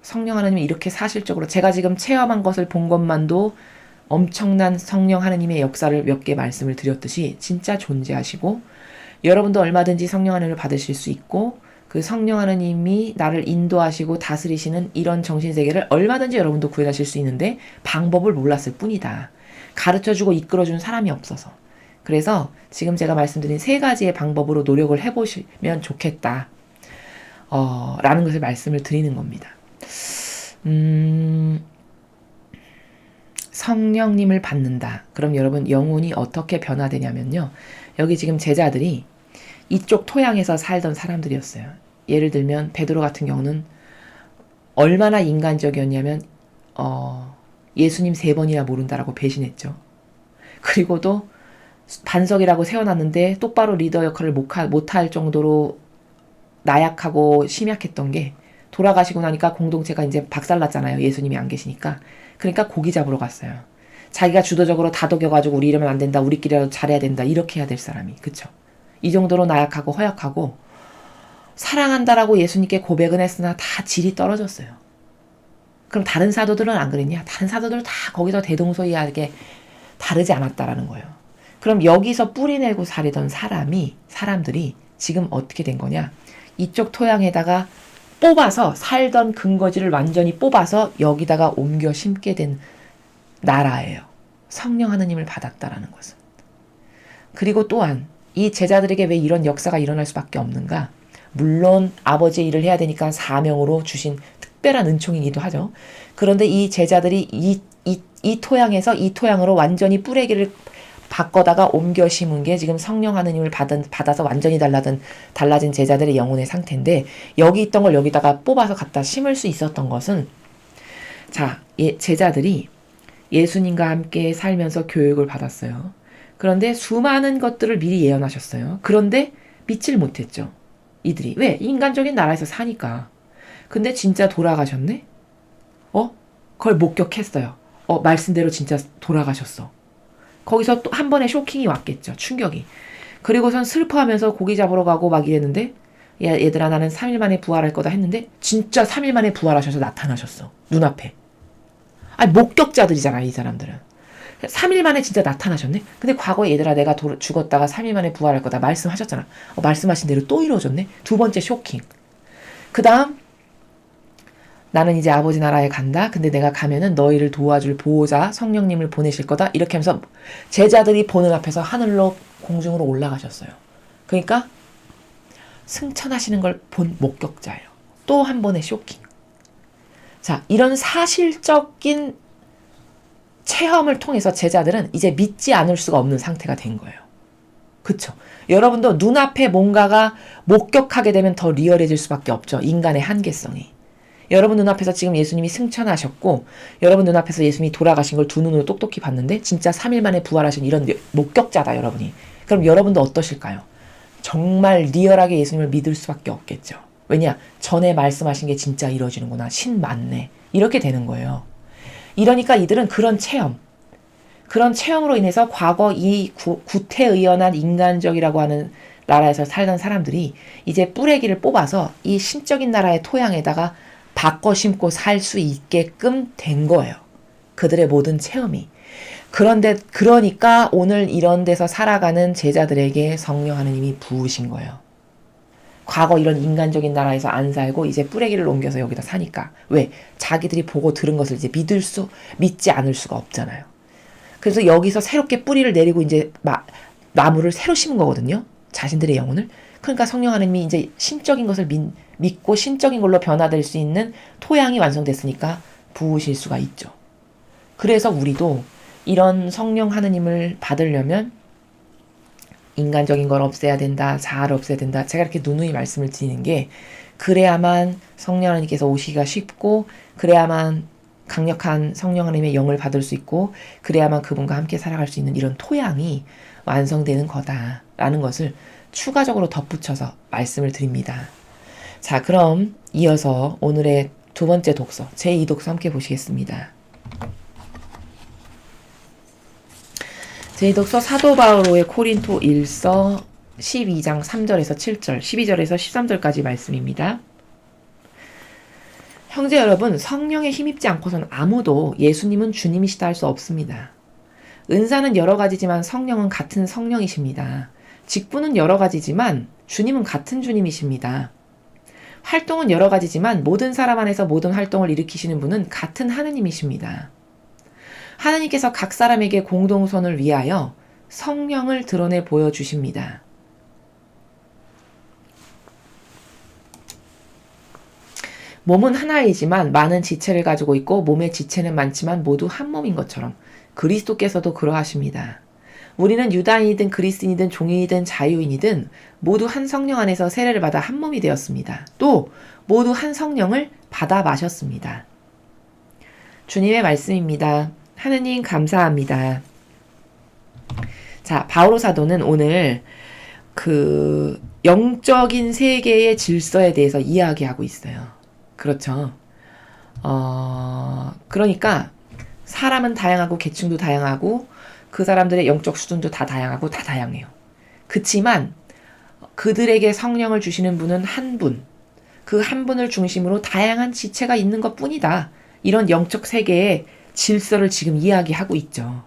성령 하느님이 이렇게 사실적으로 제가 지금 체험한 것을 본 것만도 엄청난 성령 하느님의 역사를 몇 개 말씀을 드렸듯이 진짜 존재하시고 여러분도 얼마든지 성령 하느님을 받으실 수 있고 그 성령 하느님이 나를 인도하시고 다스리시는 이런 정신세계를 얼마든지 여러분도 구현하실 수 있는데 방법을 몰랐을 뿐이다. 가르쳐주고 이끌어주는 사람이 없어서. 그래서 지금 제가 말씀드린 세 가지의 방법으로 노력을 해보시면 좋겠다. 라는 것을 말씀을 드리는 겁니다. 성령님을 받는다. 그럼 여러분 영혼이 어떻게 변화되냐면요. 여기 지금 제자들이 이쪽 토양에서 살던 사람들이었어요. 예를 들면 베드로 같은 경우는 얼마나 인간적이었냐면 예수님 3번이나 모른다라고 배신했죠. 그리고도 반석이라고 세워놨는데 똑바로 리더 역할을 못할 정도로 나약하고 심약했던 게 돌아가시고 나니까 공동체가 이제 박살났잖아요. 예수님이 안 계시니까. 그러니까 고기 잡으러 갔어요. 자기가 주도적으로 다독여가지고 우리 이러면 안 된다. 우리끼리라도 잘해야 된다. 이렇게 해야 될 사람이. 그쵸? 이 정도로 나약하고 허약하고 사랑한다라고 예수님께 고백은 했으나 다 질이 떨어졌어요. 그럼 다른 사도들은 안 그랬냐? 다른 사도들 다 거기서 대동소이하게 다르지 않았다라는 거예요. 그럼 여기서 뿌리내고 살이던 사람들이 지금 어떻게 된 거냐? 이쪽 토양에다가 뽑아서 살던 근거지를 완전히 뽑아서 여기다가 옮겨 심게 된 나라예요. 성령 하느님을 받았다라는 것은. 그리고 또한 이 제자들에게 왜 이런 역사가 일어날 수밖에 없는가? 물론 아버지의 일을 해야 되니까 사명으로 주신 특별한 은총이기도 하죠. 그런데 이 제자들이 이 토양에서 이 토양으로 완전히 뿌레기를 바꿔다가 옮겨 심은 게 지금 성령 하느님을 받아서 완전히 달라진 제자들의 영혼의 상태인데 여기 있던 걸 여기다가 뽑아서 갖다 심을 수 있었던 것은 제자들이 예수님과 함께 살면서 교육을 받았어요. 그런데 수많은 것들을 미리 예언하셨어요. 그런데 믿질 못했죠. 이들이. 왜? 인간적인 나라에서 사니까. 근데 진짜 돌아가셨네? 그걸 목격했어요. 말씀대로 진짜 돌아가셨어. 거기서 또 한 번의 쇼킹이 왔겠죠. 충격이. 그리고선 슬퍼하면서 고기 잡으러 가고 막 이랬는데 얘들아 나는 3일 만에 부활할 거다 했는데 진짜 3일 만에 부활하셔서 나타나셨어. 눈앞에. 목격자들이잖아 이 사람들은. 3일 만에 진짜 나타나셨네? 근데 과거에 얘들아 내가 죽었다가 3일 만에 부활할 거다 말씀하셨잖아. 말씀하신 대로 또 이루어졌네? 2번째 쇼킹. 그 다음 나는 이제 아버지 나라에 간다. 근데 내가 가면은 너희를 도와줄 보호자 성령님을 보내실 거다. 이렇게 하면서 제자들이 보는 앞에서 하늘로 공중으로 올라가셨어요. 그러니까 승천하시는 걸 본 목격자예요. 또 한 번의 쇼킹. 자, 이런 사실적인 체험을 통해서 제자들은 이제 믿지 않을 수가 없는 상태가 된 거예요. 그쵸? 여러분도 눈앞에 뭔가가 목격하게 되면 더 리얼해질 수밖에 없죠. 인간의 한계성이. 여러분 눈앞에서 지금 예수님이 승천하셨고 여러분 눈앞에서 예수님이 돌아가신 걸 두 눈으로 똑똑히 봤는데 진짜 3일 만에 부활하신 이런 목격자다 여러분이. 그럼 여러분도 어떠실까요? 정말 리얼하게 예수님을 믿을 수밖에 없겠죠. 왜냐? 전에 말씀하신 게 진짜 이루어지는구나. 신 맞네. 이렇게 되는 거예요. 이러니까 이들은 그런 체험으로 인해서 과거 이 구태의연한 인간적이라고 하는 나라에서 살던 사람들이 이제 뿌레기를 뽑아서 이 신적인 나라의 토양에다가 바꿔 심고 살 수 있게끔 된 거예요. 그들의 모든 체험이. 그러니까 오늘 이런 데서 살아가는 제자들에게 성령 하느님이 부으신 거예요. 과거 이런 인간적인 나라에서 안 살고 이제 뿌레기를 옮겨서 여기다 사니까. 왜? 자기들이 보고 들은 것을 이제 믿지 않을 수가 없잖아요. 그래서 여기서 새롭게 뿌리를 내리고 이제 나무를 새로 심은 거거든요. 자신들의 영혼을. 그러니까 성령 하느님이 이제 신적인 것을 믿고 신적인 걸로 변화될 수 있는 토양이 완성됐으니까 부으실 수가 있죠. 그래서 우리도 이런 성령 하느님을 받으려면 인간적인 걸 없애야 된다. 자아를 없애야 된다. 제가 이렇게 누누이 말씀을 드리는 게 그래야만 성령 하느님께서 오시기가 쉽고 그래야만 강력한 성령 하느님의 영을 받을 수 있고 그래야만 그분과 함께 살아갈 수 있는 이런 토양이 완성되는 거다라는 것을 추가적으로 덧붙여서 말씀을 드립니다. 자, 그럼 이어서 오늘의 두 번째 독서, 제2독서 함께 보시겠습니다. 제2독서 사도 바오로의 코린토 1서 12장 3절에서 7절, 12절에서 13절까지 말씀입니다. 형제 여러분, 성령에 힘입지 않고선 아무도 예수님은 주님이시다 할 수 없습니다. 은사는 여러 가지지만 성령은 같은 성령이십니다. 직분은 여러 가지지만 주님은 같은 주님이십니다. 활동은 여러 가지지만 모든 사람 안에서 모든 활동을 일으키시는 분은 같은 하느님이십니다. 하느님께서 각 사람에게 공동선을 위하여 성령을 드러내 보여주십니다. 몸은 하나이지만 많은 지체를 가지고 있고 몸의 지체는 많지만 모두 한 몸인 것처럼 그리스도께서도 그러하십니다. 우리는 유다인이든 그리스인이든 종인이든 자유인이든 모두 한 성령 안에서 세례를 받아 한 몸이 되었습니다. 또 모두 한 성령을 받아 마셨습니다. 주님의 말씀입니다. 하느님 감사합니다. 자, 바오로 사도는 오늘 그 영적인 세계의 질서에 대해서 이야기하고 있어요. 그렇죠. 그러니까 사람은 다양하고 계층도 다양하고 그 사람들의 영적 수준도 다 다양하고 다 다양해요. 그치만 그들에게 성령을 주시는 분은 한 분, 그 한 분을 중심으로 다양한 지체가 있는 것 뿐이다. 이런 영적 세계의 질서를 지금 이야기하고 있죠.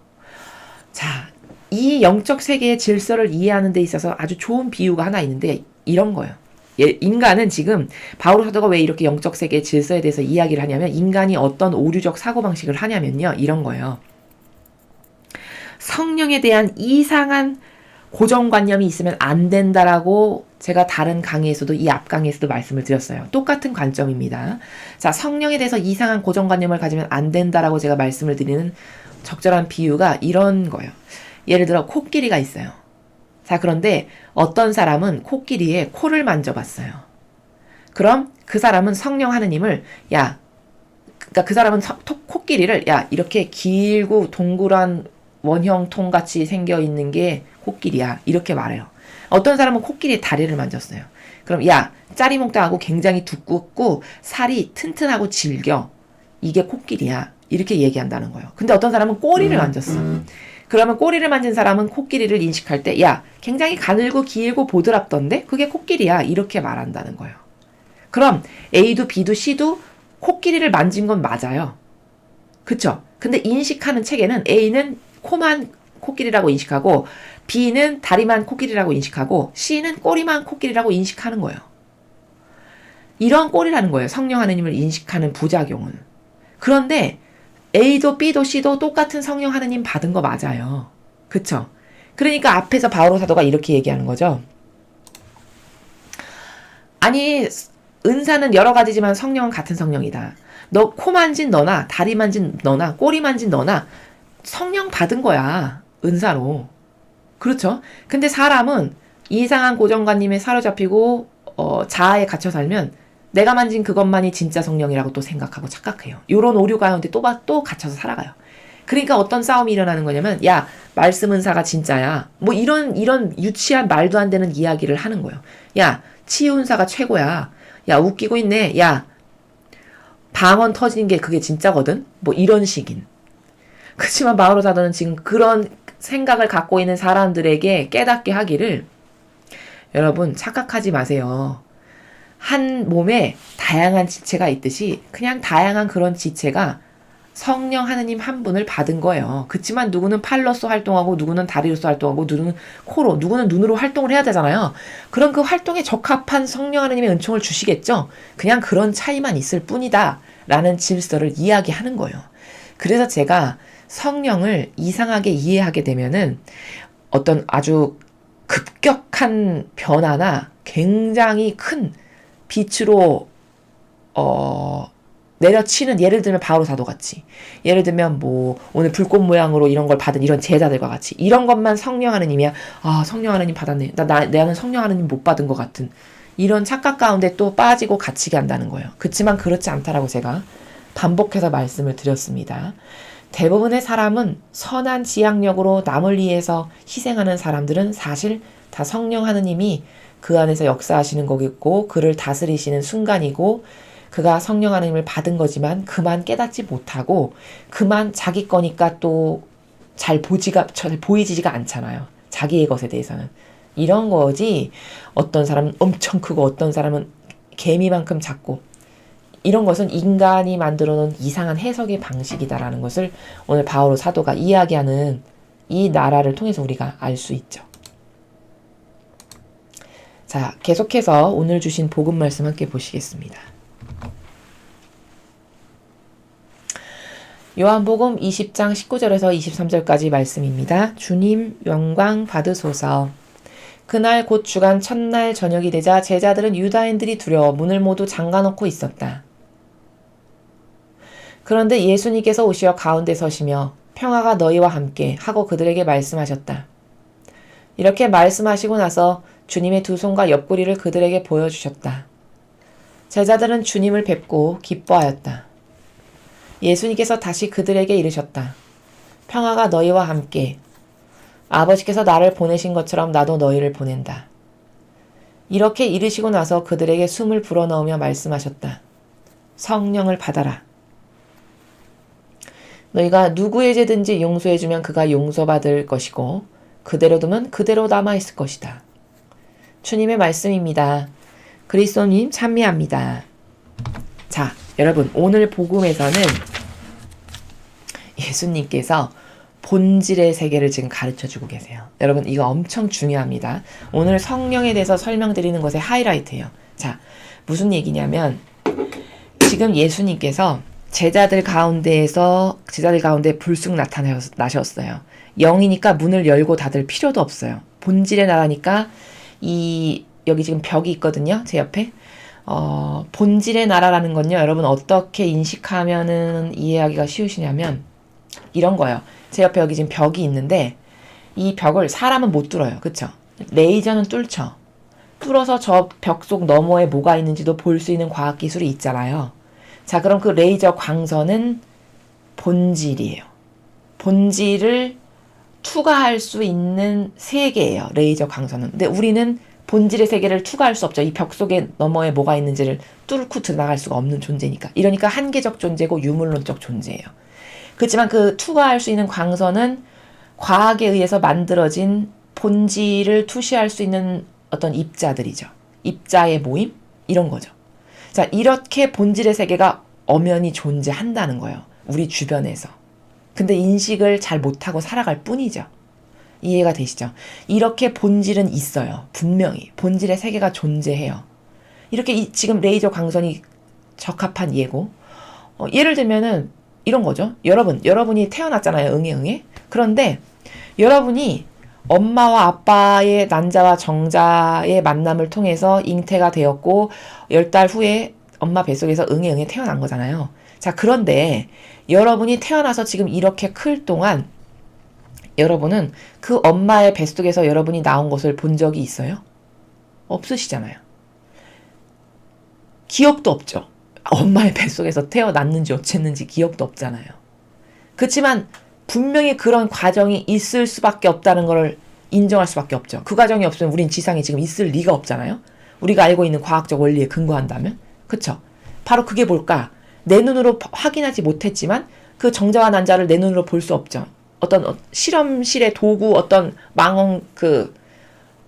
자, 이 영적 세계의 질서를 이해하는 데 있어서 아주 좋은 비유가 하나 있는데 이런 거예요. 인간은 지금 바오로 사도가 왜 이렇게 영적 세계의 질서에 대해서 이야기를 하냐면 인간이 어떤 오류적 사고방식을 하냐면요. 이런 거예요. 성령에 대한 이상한 고정관념이 있으면 안 된다라고 제가 다른 강의에서도 이 앞 강의에서도 말씀을 드렸어요. 똑같은 관점입니다. 자, 성령에 대해서 이상한 고정관념을 가지면 안 된다라고 제가 말씀을 드리는 적절한 비유가 이런 거예요. 예를 들어 코끼리가 있어요. 자, 그런데 어떤 사람은 코끼리의 코를 만져봤어요. 그럼 그 사람은 성령 하느님을 그러니까 그 사람은 코끼리를 이렇게 길고 동그란 원형통 같이 생겨 있는 게 코끼리야. 이렇게 말해요. 어떤 사람은 코끼리의 다리를 만졌어요. 그럼 짜리몽땅하고 굉장히 두껍고 살이 튼튼하고 질겨. 이게 코끼리야. 이렇게 얘기한다는 거예요. 근데 어떤 사람은 꼬리를 만졌어. 그러면 꼬리를 만진 사람은 코끼리를 인식할 때 굉장히 가늘고 길고 보드랍던데 그게 코끼리야. 이렇게 말한다는 거예요. 그럼 A도 B도 C도 코끼리를 만진 건 맞아요. 그쵸? 근데 인식하는 체계는 A는 코만 코끼리라고 인식하고 B는 다리만 코끼리라고 인식하고 C는 꼬리만 코끼리라고 인식하는 거예요. 이런 꼴이라는 거예요. 성령 하느님을 인식하는 부작용은. 그런데 A도 B도 C도 똑같은 성령 하느님 받은 거 맞아요. 그쵸? 그러니까 앞에서 바오로 사도가 이렇게 얘기하는 거죠. 아니, 은사는 여러 가지지만 성령은 같은 성령이다. 너 코 만진 너나 다리 만진 너나 꼬리 만진 너나 성령 받은 거야. 은사로. 그렇죠? 근데 사람은 이상한 고정관념에 사로잡히고 자아에 갇혀 살면 내가 만진 그것만이 진짜 성령이라고 또 생각하고 착각해요. 요런 오류 가운데 또 갇혀서 살아가요. 그러니까 어떤 싸움이 일어나는 거냐면 야 말씀 은사가 진짜야. 뭐 이런 유치한 말도 안 되는 이야기를 하는 거예요. 야 치유 은사가 최고야. 야 웃기고 있네. 야 방언 터지는 게 그게 진짜거든. 뭐 이런 식인. 그렇지만 마오로 사도는 지금 그런 생각을 갖고 있는 사람들에게 깨닫게 하기를 여러분 착각하지 마세요. 한 몸에 다양한 지체가 있듯이 그냥 다양한 그런 지체가 성령 하느님 한 분을 받은 거예요. 그렇지만 누구는 팔로서 활동하고 누구는 다리로서 활동하고 누구는 코로 누구는 눈으로 활동을 해야 되잖아요. 그럼 그 활동에 적합한 성령 하느님의 은총을 주시겠죠. 그냥 그런 차이만 있을 뿐이다 라는 질서를 이야기하는 거예요. 그래서 제가 성령을 이상하게 이해하게 되면은 어떤 아주 급격한 변화나 굉장히 큰 빛으로 내려치는, 예를 들면 바오로 사도 같이, 예를 들면 뭐 오늘 불꽃 모양으로 이런 걸 받은 이런 제자들과 같이 이런 것만 성령 하느님이야. 아 성령 하느님 받았네. 나는 성령 하느님 못 받은 것 같은 이런 착각 가운데 또 빠지고 갇히게 한다는 거예요. 그렇지만 그렇지 않다라고 제가 반복해서 말씀을 드렸습니다. 대부분의 사람은 선한 지향력으로 남을 위해서 희생하는 사람들은 사실 다 성령 하느님이 그 안에서 역사하시는 거겠고 그를 다스리시는 순간이고 그가 성령 하느님을 받은 거지만 그만 깨닫지 못하고 그만 자기 거니까 또 잘 보이지가 않잖아요. 자기의 것에 대해서는. 이런 거지. 어떤 사람은 엄청 크고 어떤 사람은 개미만큼 작고 이런 것은 인간이 만들어 놓은 이상한 해석의 방식이다라는 것을 오늘 바오로 사도가 이야기하는 이 나라를 통해서 우리가 알 수 있죠. 자, 계속해서 오늘 주신 복음 말씀 함께 보시겠습니다. 요한복음 20장 19절에서 23절까지 말씀입니다. 주님 영광 받으소서. 그날 곧 주간 첫날 저녁이 되자 제자들은 유다인들이 두려워 문을 모두 잠가놓고 있었다. 그런데 예수님께서 오시어 가운데 서시며 평화가 너희와 함께 하고 그들에게 말씀하셨다. 이렇게 말씀하시고 나서 주님의 두 손과 옆구리를 그들에게 보여주셨다. 제자들은 주님을 뵙고 기뻐하였다. 예수님께서 다시 그들에게 이르셨다. 평화가 너희와 함께. 아버지께서 나를 보내신 것처럼 나도 너희를 보낸다. 이렇게 이르시고 나서 그들에게 숨을 불어넣으며 말씀하셨다. 성령을 받아라. 너희가 누구의 죄든지 용서해주면 그가 용서받을 것이고 그대로 두면 그대로 남아있을 것이다. 주님의 말씀입니다. 그리스도님 찬미합니다. 자, 여러분 오늘 복음에서는 예수님께서 본질의 세계를 지금 가르쳐주고 계세요. 여러분 이거 엄청 중요합니다. 오늘 성령에 대해서 설명드리는 것의 하이라이트예요. 자, 무슨 얘기냐면 지금 예수님께서 제자들 가운데 불쑥 나타나셨어요. 영이니까 문을 열고 닫을 필요도 없어요. 본질의 나라니까 여기 지금 벽이 있거든요. 제 옆에. 본질의 나라라는 건요. 여러분 어떻게 인식하면은 이해하기가 쉬우시냐면 이런 거예요. 제 옆에 여기 지금 벽이 있는데 이 벽을 사람은 못 뚫어요. 그쵸? 레이저는 뚫죠. 뚫어서 저 벽 속 너머에 뭐가 있는지도 볼 수 있는 과학기술이 있잖아요. 자, 그럼 그 레이저 광선은 본질이에요. 본질을 투과할 수 있는 세계예요. 레이저 광선은. 근데 우리는 본질의 세계를 투과할 수 없죠. 이 벽 속에 너머에 뭐가 있는지를 뚫고 들어나갈 수가 없는 존재니까. 이러니까 한계적 존재고 유물론적 존재예요. 그렇지만 그 투과할 수 있는 광선은 과학에 의해서 만들어진 본질을 투시할 수 있는 어떤 입자들이죠. 입자의 모임? 이런 거죠. 자, 이렇게 본질의 세계가 엄연히 존재한다는 거예요. 우리 주변에서. 근데 인식을 잘 못하고 살아갈 뿐이죠. 이해가 되시죠? 이렇게 본질은 있어요. 분명히. 본질의 세계가 존재해요. 이렇게 지금 레이저 광선이 적합한 예고. 예를 들면은 이런 거죠. 여러분이 태어났잖아요. 응애. 그런데 여러분이 엄마와 아빠의 난자와 정자의 만남을 통해서 잉태가 되었고 10달 후에 엄마 뱃속에서 응애 태어난 거잖아요. 자, 그런데 여러분이 태어나서 지금 이렇게 클 동안 여러분은 그 엄마의 뱃속에서 여러분이 나온 것을 본 적이 있어요? 없으시잖아요. 기억도 없죠. 엄마의 뱃속에서 태어났는지 어쨌는지 기억도 없잖아요. 그렇지만 분명히 그런 과정이 있을 수밖에 없다는 걸 인정할 수밖에 없죠. 그 과정이 없으면 우린 지상에 지금 있을 리가 없잖아요. 우리가 알고 있는 과학적 원리에 근거한다면. 그쵸? 바로 그게 뭘까? 내 눈으로 확인하지 못했지만 그 정자와 난자를 내 눈으로 볼 수 없죠. 어떤 실험실의 도구, 어떤 망원,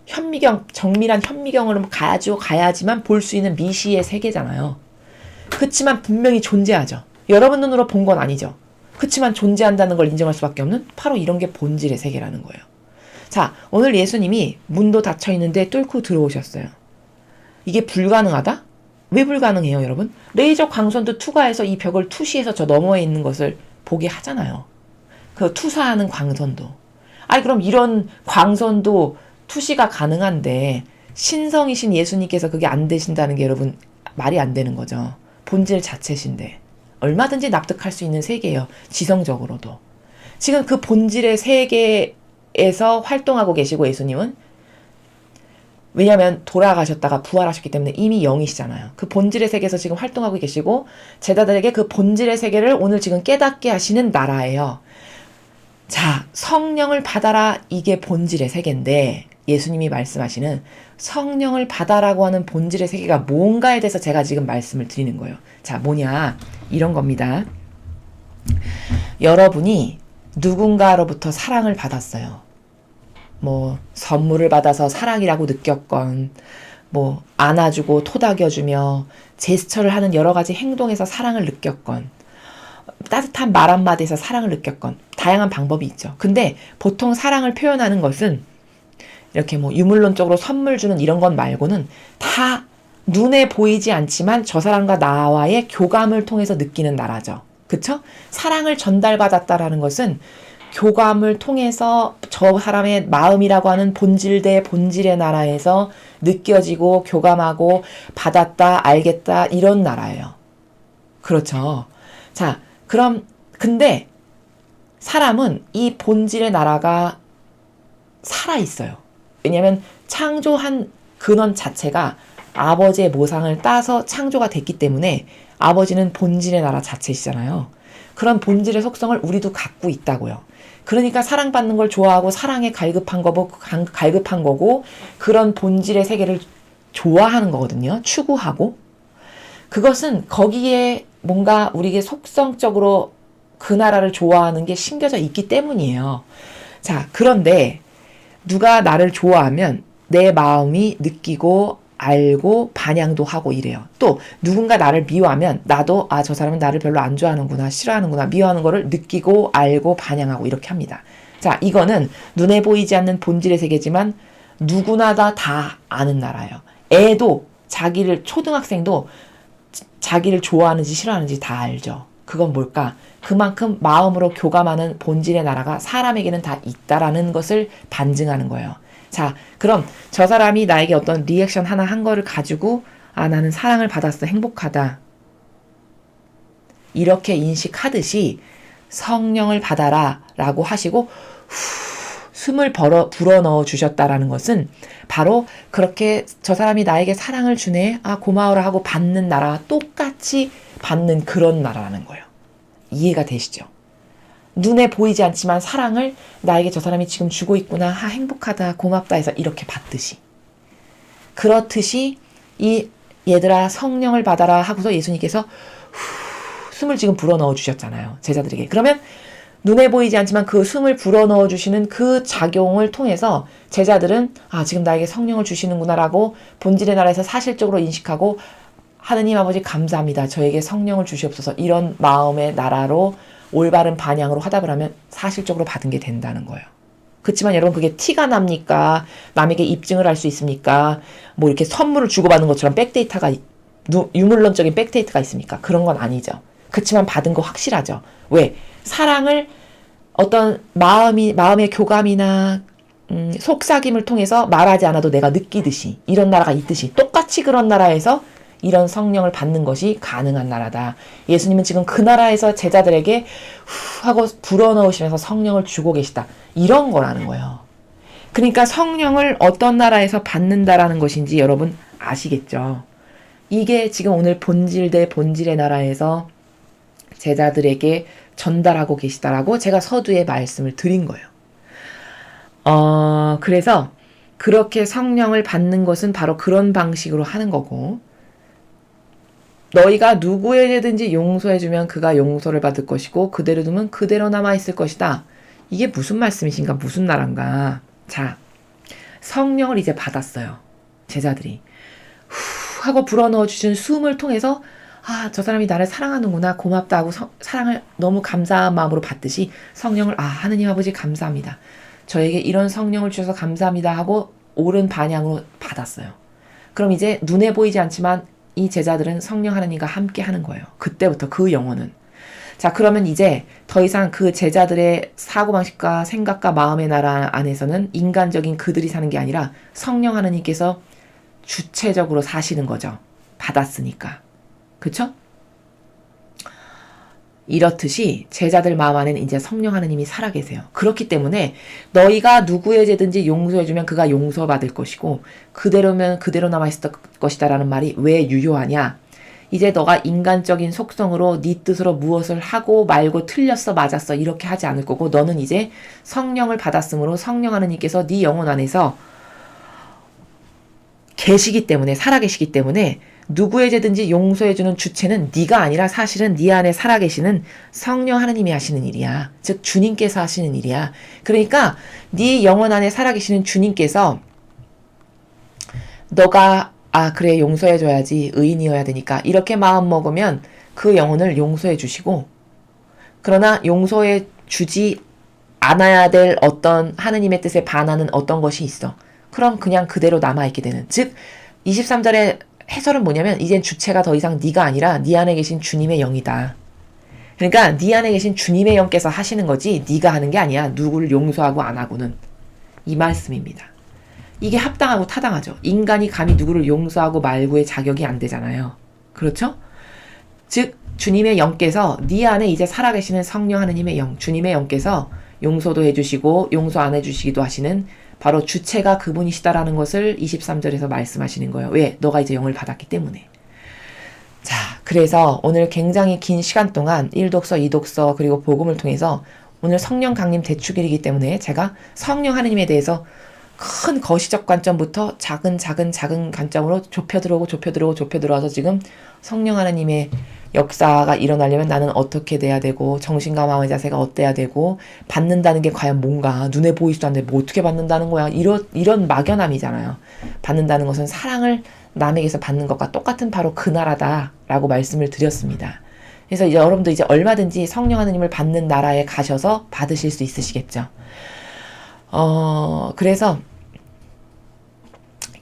현미경, 정밀한 현미경으로 가야지만 볼 수 있는 미시의 세계잖아요. 그치만 분명히 존재하죠. 여러분 눈으로 본 건 아니죠. 그치만 존재한다는 걸 인정할 수밖에 없는 바로 이런 게 본질의 세계라는 거예요. 자, 오늘 예수님이 문도 닫혀 있는데 뚫고 들어오셨어요. 이게 불가능하다? 왜 불가능해요, 여러분? 레이저 광선도 투과해서 이 벽을 투시해서 저 너머에 있는 것을 보게 하잖아요. 그 투사하는 광선도. 아니, 그럼 이런 광선도 투시가 가능한데 신성이신 예수님께서 그게 안 되신다는 게 여러분 말이 안 되는 거죠. 본질 자체신데. 얼마든지 납득할 수 있는 세계예요. 지성적으로도. 지금 그 본질의 세계에서 활동하고 계시고 예수님은 왜냐하면 돌아가셨다가 부활하셨기 때문에 이미 영이시잖아요. 그 본질의 세계에서 지금 활동하고 계시고 제자들에게 그 본질의 세계를 오늘 지금 깨닫게 하시는 나라예요. 자, 성령을 받아라. 이게 본질의 세계인데 예수님이 말씀하시는 성령을 받아라고 하는 본질의 세계가 뭔가에 대해서 제가 지금 말씀을 드리는 거예요. 자, 뭐냐? 이런 겁니다. 여러분이 누군가로부터 사랑을 받았어요. 뭐 선물을 받아서 사랑이라고 느꼈건 뭐 안아주고 토닥여주며 제스처를 하는 여러 가지 행동에서 사랑을 느꼈건 따뜻한 말 한마디에서 사랑을 느꼈건 다양한 방법이 있죠. 근데 보통 사랑을 표현하는 것은 이렇게 뭐 유물론적으로 선물 주는 이런 건 말고는 다 눈에 보이지 않지만 저 사람과 나와의 교감을 통해서 느끼는 나라죠. 그쵸? 사랑을 전달받았다라는 것은 교감을 통해서 저 사람의 마음이라고 하는 본질의 나라에서 느껴지고 교감하고 받았다, 알겠다 이런 나라예요. 그렇죠. 자, 그럼 근데 사람은 이 본질의 나라가 살아있어요. 왜냐하면 창조한 근원 자체가 아버지의 모상을 따서 창조가 됐기 때문에 아버지는 본질의 나라 자체시잖아요. 그런 본질의 속성을 우리도 갖고 있다고요. 그러니까 사랑받는 걸 좋아하고 사랑에 갈급한 거고 그런 본질의 세계를 좋아하는 거거든요. 추구하고. 그것은 거기에 뭔가 우리에게 속성적으로 그 나라를 좋아하는 게 심겨져 있기 때문이에요. 자, 그런데 누가 나를 좋아하면 내 마음이 느끼고 알고 반향도 하고 이래요. 또 누군가 나를 미워하면 나도 저 사람은 나를 별로 안 좋아하는구나, 싫어하는구나, 미워하는 거를 느끼고 알고 반향하고 이렇게 합니다. 자, 이거는 눈에 보이지 않는 본질의 세계지만 누구나 다 아는 나라예요. 애도 초등학생도 자기를 좋아하는지 싫어하는지 다 알죠. 그건 뭘까? 그만큼 마음으로 교감하는 본질의 나라가 사람에게는 다 있다라는 것을 반증하는 거예요. 자, 그럼 저 사람이 나에게 어떤 리액션 하나 한 거를 가지고 나는 사랑을 받았어, 행복하다. 이렇게 인식하듯이 성령을 받아라 라고 하시고 숨을 불어넣어 주셨다라는 것은 바로 그렇게 저 사람이 나에게 사랑을 주네, 고마워라 하고 받는 나라와 똑같이 받는 그런 나라라는 거예요. 이해가 되시죠? 눈에 보이지 않지만 사랑을 나에게 저 사람이 지금 주고 있구나, 행복하다, 고맙다 해서 이렇게 받듯이. 그렇듯이 얘들아 성령을 받아라 하고서 예수님께서 숨을 지금 불어넣어 주셨잖아요. 제자들에게. 그러면 눈에 보이지 않지만 그 숨을 불어넣어 주시는 그 작용을 통해서 제자들은 지금 나에게 성령을 주시는구나 라고 본질의 나라에서 사실적으로 인식하고 하느님 아버지 감사합니다. 저에게 성령을 주시옵소서. 이런 마음의 나라로 올바른 반향으로 화답을 하면 사실적으로 받은 게 된다는 거예요. 그렇지만 여러분 그게 티가 납니까? 남에게 입증을 할 수 있습니까? 뭐 이렇게 선물을 주고받는 것처럼 유물론적인 백데이터가 있습니까? 그런 건 아니죠. 그렇지만 받은 거 확실하죠. 왜? 사랑을 어떤 마음의 교감이나 속삭임을 통해서 말하지 않아도 내가 느끼듯이 이런 나라가 있듯이 똑같이 그런 나라에서 이런 성령을 받는 것이 가능한 나라다. 예수님은 지금 그 나라에서 제자들에게 후 하고 불어넣으시면서 성령을 주고 계시다. 이런 거라는 거예요. 그러니까 성령을 어떤 나라에서 받는다라는 것인지 여러분 아시겠죠? 이게 지금 오늘 본질 대 본질의 나라에서 제자들에게 전달하고 계시다라고 제가 서두에 말씀을 드린 거예요. 그래서 그렇게 성령을 받는 것은 바로 그런 방식으로 하는 거고, 너희가 누구에게든지 용서해주면 그가 용서를 받을 것이고 그대로 두면 그대로 남아있을 것이다. 이게 무슨 말씀이신가? 무슨 나라인가? 자, 성령을 이제 받았어요. 제자들이. 후 하고 불어넣어 주신 숨을 통해서 저 사람이 나를 사랑하는구나, 고맙다 하고 사랑을 너무 감사한 마음으로 받듯이 성령을 하느님 아버지 감사합니다. 저에게 이런 성령을 주셔서 감사합니다 하고 옳은 반향으로 받았어요. 그럼 이제 눈에 보이지 않지만 이 제자들은 성령 하나님과 함께 하는 거예요. 그때부터 그 영혼은. 자, 그러면 이제 더 이상 그 제자들의 사고방식과 생각과 마음의 나라 안에서는 인간적인 그들이 사는 게 아니라 성령 하나님께서 주체적으로 사시는 거죠. 받았으니까. 그쵸? 이렇듯이 제자들 마음 안에는 이제 성령 하나님이 살아계세요. 그렇기 때문에 너희가 누구에게든지 용서해주면 그가 용서받을 것이고 그대로면 그대로 남아있을 것이다 라는 말이 왜 유효하냐? 이제 너가 인간적인 속성으로 네 뜻으로 무엇을 하고 말고 틀렸어 맞았어 이렇게 하지 않을 거고, 너는 이제 성령을 받았으므로 성령 하나님께서 네 영혼 안에서 계시기 때문에, 살아계시기 때문에 누구에게든지 용서해주는 주체는 네가 아니라 사실은 네 안에 살아계시는 성령 하나님이 하시는 일이야. 즉 주님께서 하시는 일이야. 그러니까 네 영혼 안에 살아계시는 주님께서 너가 그래 용서해줘야지, 의인이어야 되니까 이렇게 마음 먹으면 그 영혼을 용서해 주시고, 그러나 용서해 주지 않아야 될 어떤 하느님의 뜻에 반하는 어떤 것이 있어. 그럼 그냥 그대로 남아있게 되는. 즉 23절의 해설은 뭐냐면 이젠 주체가 더 이상 네가 아니라 네 안에 계신 주님의 영이다. 그러니까 네 안에 계신 주님의 영께서 하시는 거지 네가 하는 게 아니야. 누구를 용서하고 안 하고는. 이 말씀입니다. 이게 합당하고 타당하죠. 인간이 감히 누구를 용서하고 말고의 자격이 안 되잖아요. 그렇죠? 즉 주님의 영께서 네 안에 이제 살아계시는 성령 하느님의 영, 주님의 영께서 용서도 해주시고 용서 안 해주시기도 하시는 바로 주체가 그분이시다라는 것을 23절에서 말씀하시는 거예요. 왜? 너가 이제 영을 받았기 때문에. 자, 그래서 오늘 굉장히 긴 시간 동안 1독서, 2독서 그리고 복음을 통해서 오늘 성령 강림 대축일이기 때문에 제가 성령 하느님에 대해서 큰 거시적 관점부터 작은 관점으로 좁혀 들어와서 지금 성령 하나님의 역사가 일어나려면 나는 어떻게 돼야 되고 정신과 마음의 자세가 어때야 되고 받는다는 게 과연 뭔가, 눈에 보이지도 않는데 뭐 어떻게 받는다는 거야, 이런 막연함이잖아요. 받는다는 것은 사랑을 남에게서 받는 것과 똑같은 바로 그 나라다라고 말씀을 드렸습니다. 그래서 이제 여러분도 이제 얼마든지 성령 하나님을 받는 나라에 가셔서 받으실 수 있으시겠죠. 그래서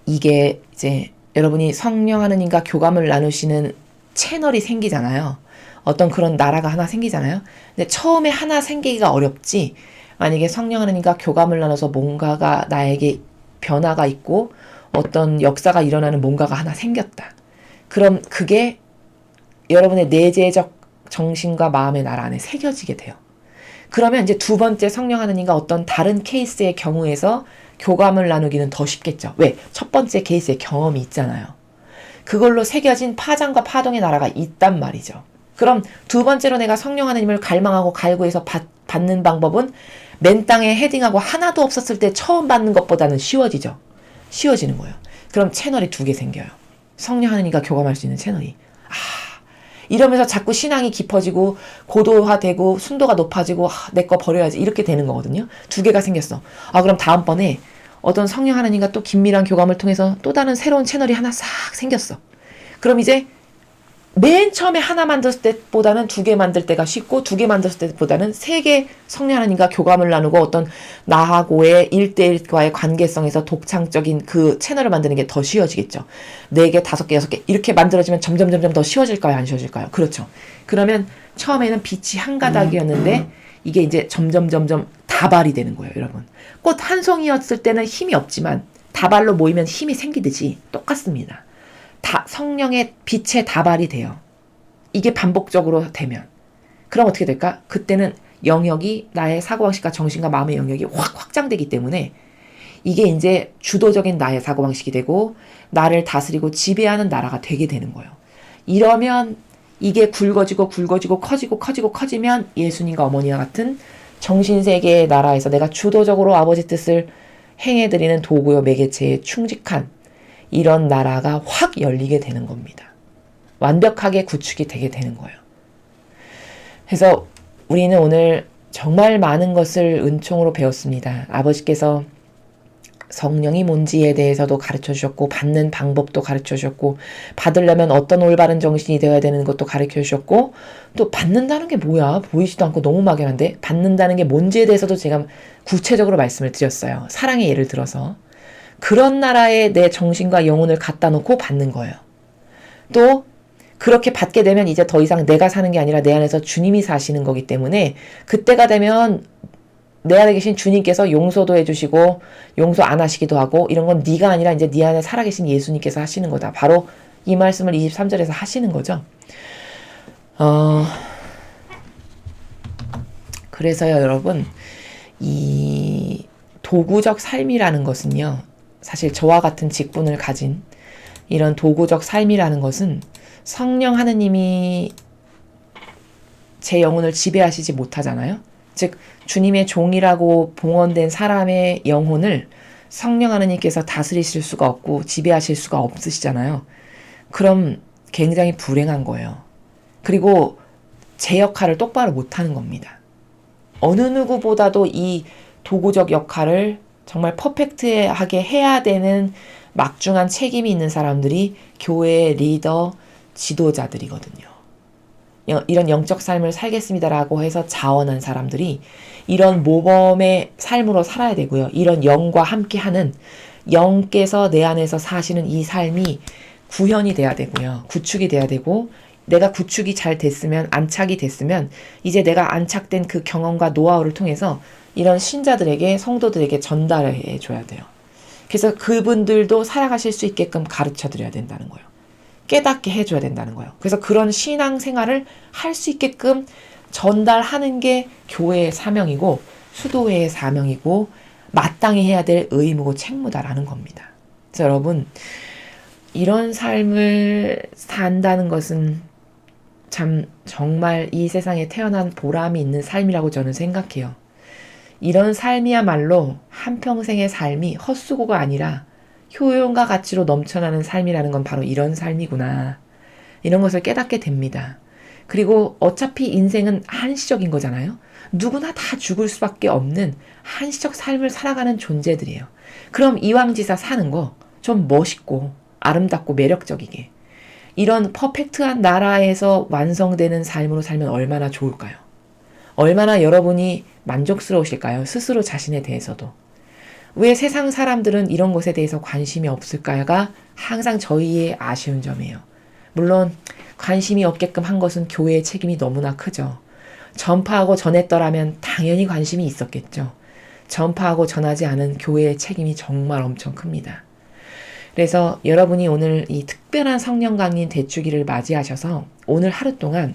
이게 이제 여러분이 성령 하나님과 교감을 나누시는 채널이 생기잖아요. 어떤 그런 나라가 하나 생기잖아요. 근데 처음에 하나 생기기가 어렵지, 만약에 성령 하나님과 교감을 나눠서 뭔가가 나에게 변화가 있고 어떤 역사가 일어나는 뭔가가 하나 생겼다. 그럼 그게 여러분의 내재적 정신과 마음의 나라 안에 새겨지게 돼요. 그러면 이제 두 번째 성령 하나님과 어떤 다른 케이스의 경우에서 교감을 나누기는 더 쉽겠죠. 왜? 첫 번째 케이스의 경험이 있잖아요. 그걸로 새겨진 파장과 파동의 나라가 있단 말이죠. 그럼 두 번째로 내가 성령 하나님을 갈망하고 갈구해서 받는 방법은 맨 땅에 헤딩하고 하나도 없었을 때 처음 받는 것보다는 쉬워지죠. 쉬워지는 거예요. 그럼 채널이 두 개 생겨요. 성령 하나님과 교감할 수 있는 채널이. 이러면서 자꾸 신앙이 깊어지고 고도화되고 순도가 높아지고 내 거 버려야지 이렇게 되는 거거든요. 두 개가 생겼어. 그럼 다음번에 어떤 성령 하나님과 또 긴밀한 교감을 통해서 또 다른 새로운 채널이 하나 싹 생겼어. 그럼 이제 맨 처음에 하나 만들 때보다는 두 개 만들 때가 쉽고 두 개 만들 때보다는 세 개 성령 하나님과 교감을 나누고 어떤 나하고의 1대1과의 관계성에서 독창적인 그 채널을 만드는 게 더 쉬워지겠죠. 4개, 5개, 6개 이렇게 만들어지면 점점 더 쉬워질까요? 안 쉬워질까요? 그렇죠. 그러면 처음에는 빛이 한 가닥이었는데 이게 이제 점점 다발이 되는 거예요, 여러분. 꽃 한 송이였을 때는 힘이 없지만 다발로 모이면 힘이 생기듯이 똑같습니다. 성령의 빛의 다발이 돼요. 이게 반복적으로 되면. 그럼 어떻게 될까? 그때는 영역이 나의 사고방식과 정신과 마음의 영역이 확 확장되기 때문에 이게 이제 주도적인 나의 사고방식이 되고 나를 다스리고 지배하는 나라가 되게 되는 거예요. 이러면 이게 굵어지고 커지면 예수님과 어머니와 같은 정신세계의 나라에서 내가 주도적으로 아버지 뜻을 행해드리는 도구요 매개체에 충직한 이런 나라가 확 열리게 되는 겁니다. 완벽하게 구축이 되게 되는 거예요. 그래서 우리는 오늘 정말 많은 것을 은총으로 배웠습니다. 아버지께서 성령이 뭔지에 대해서도 가르쳐 주셨고 받는 방법도 가르쳐 주셨고 받으려면 어떤 올바른 정신이 되어야 되는 것도 가르쳐 주셨고 또 받는다는 게 뭐야? 보이지도 않고 너무 막연한데 받는다는 게 뭔지에 대해서도 제가 구체적으로 말씀을 드렸어요. 사랑의 예를 들어서. 그런 나라에 내 정신과 영혼을 갖다 놓고 받는 거예요. 또 그렇게 받게 되면 이제 더 이상 내가 사는 게 아니라 내 안에서 주님이 사시는 거기 때문에 그때가 되면 내 안에 계신 주님께서 용서도 해주시고 용서 안 하시기도 하고 이런 건 네가 아니라 이제 네 안에 살아계신 예수님께서 하시는 거다. 바로 이 말씀을 23절에서 하시는 거죠. 그래서요 여러분 이 도구적 삶이라는 것은요 사실 저와 같은 직분을 가진 이런 도구적 삶이라는 것은 성령 하느님이 제 영혼을 지배하시지 못하잖아요. 즉 주님의 종이라고 봉헌된 사람의 영혼을 성령 하느님께서 다스리실 수가 없고 지배하실 수가 없으시잖아요. 그럼 굉장히 불행한 거예요. 그리고 제 역할을 똑바로 못하는 겁니다. 어느 누구보다도 이 도구적 역할을 정말 퍼펙트하게 해야 되는 막중한 책임이 있는 사람들이 교회의 리더, 지도자들이거든요. 이런 영적 삶을 살겠습니다라고 해서 자원한 사람들이 이런 모범의 삶으로 살아야 되고요. 이런 영과 함께하는 영께서 내 안에서 사시는 이 삶이 구현이 돼야 되고요. 구축이 돼야 되고 내가 구축이 잘 됐으면 안착이 됐으면 이제 내가 안착된 그 경험과 노하우를 통해서 이런 신자들에게 성도들에게 전달해 줘야 돼요. 그래서 그분들도 살아가실 수 있게끔 가르쳐 드려야 된다는 거예요. 깨닫게 해줘야 된다는 거예요. 그래서 그런 신앙 생활을 할 수 있게끔 전달하는 게 교회의 사명이고 수도회의 사명이고 마땅히 해야 될 의무고 책무다라는 겁니다. 그래서 여러분 이런 삶을 산다는 것은 참 정말 이 세상에 태어난 보람이 있는 삶이라고 저는 생각해요. 이런 삶이야말로 한평생의 삶이 헛수고가 아니라 효용과 가치로 넘쳐나는 삶이라는 건 바로 이런 삶이구나. 이런 것을 깨닫게 됩니다. 그리고 어차피 인생은 한시적인 거잖아요. 누구나 다 죽을 수밖에 없는 한시적 삶을 살아가는 존재들이에요. 그럼 이왕지사 사는 거 좀 멋있고 아름답고 매력적이게 이런 퍼펙트한 나라에서 완성되는 삶으로 살면 얼마나 좋을까요? 얼마나 여러분이 만족스러우실까요? 스스로 자신에 대해서도. 왜 세상 사람들은 이런 것에 대해서 관심이 없을까가 항상 저희의 아쉬운 점이에요. 물론 관심이 없게끔 한 것은 교회의 책임이 너무나 크죠. 전파하고 전했더라면 당연히 관심이 있었겠죠. 전파하고 전하지 않은 교회의 책임이 정말 엄청 큽니다. 그래서 여러분이 오늘 이 특별한 성령 강림 대축일을 맞이하셔서 오늘 하루 동안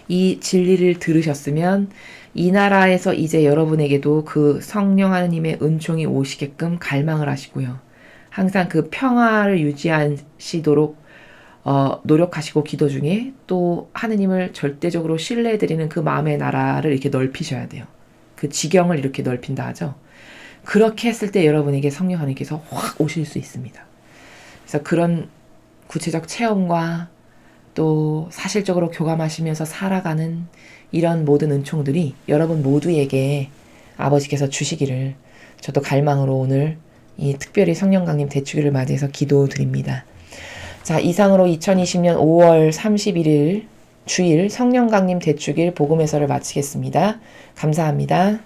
이 진리를 들으셨으면 이 나라에서 이제 여러분에게도 그 성령 하느님의 은총이 오시게끔 갈망을 하시고요. 항상 그 평화를 유지하시도록 노력하시고 기도 중에 또 하느님을 절대적으로 신뢰해드리는 그 마음의 나라를 이렇게 넓히셔야 돼요. 그 지경을 이렇게 넓힌다 하죠. 그렇게 했을 때 여러분에게 성령 하느님께서 확 오실 수 있습니다. 그래서 그런 구체적 체험과 또 사실적으로 교감하시면서 살아가는 이런 모든 은총들이 여러분 모두에게 아버지께서 주시기를 저도 갈망으로 오늘 이 특별히 성령 강림 대축일을 맞이해서 기도드립니다. 자, 이상으로 2020년 5월 31일 주일 성령 강림 대축일 복음 해설을 마치겠습니다. 감사합니다.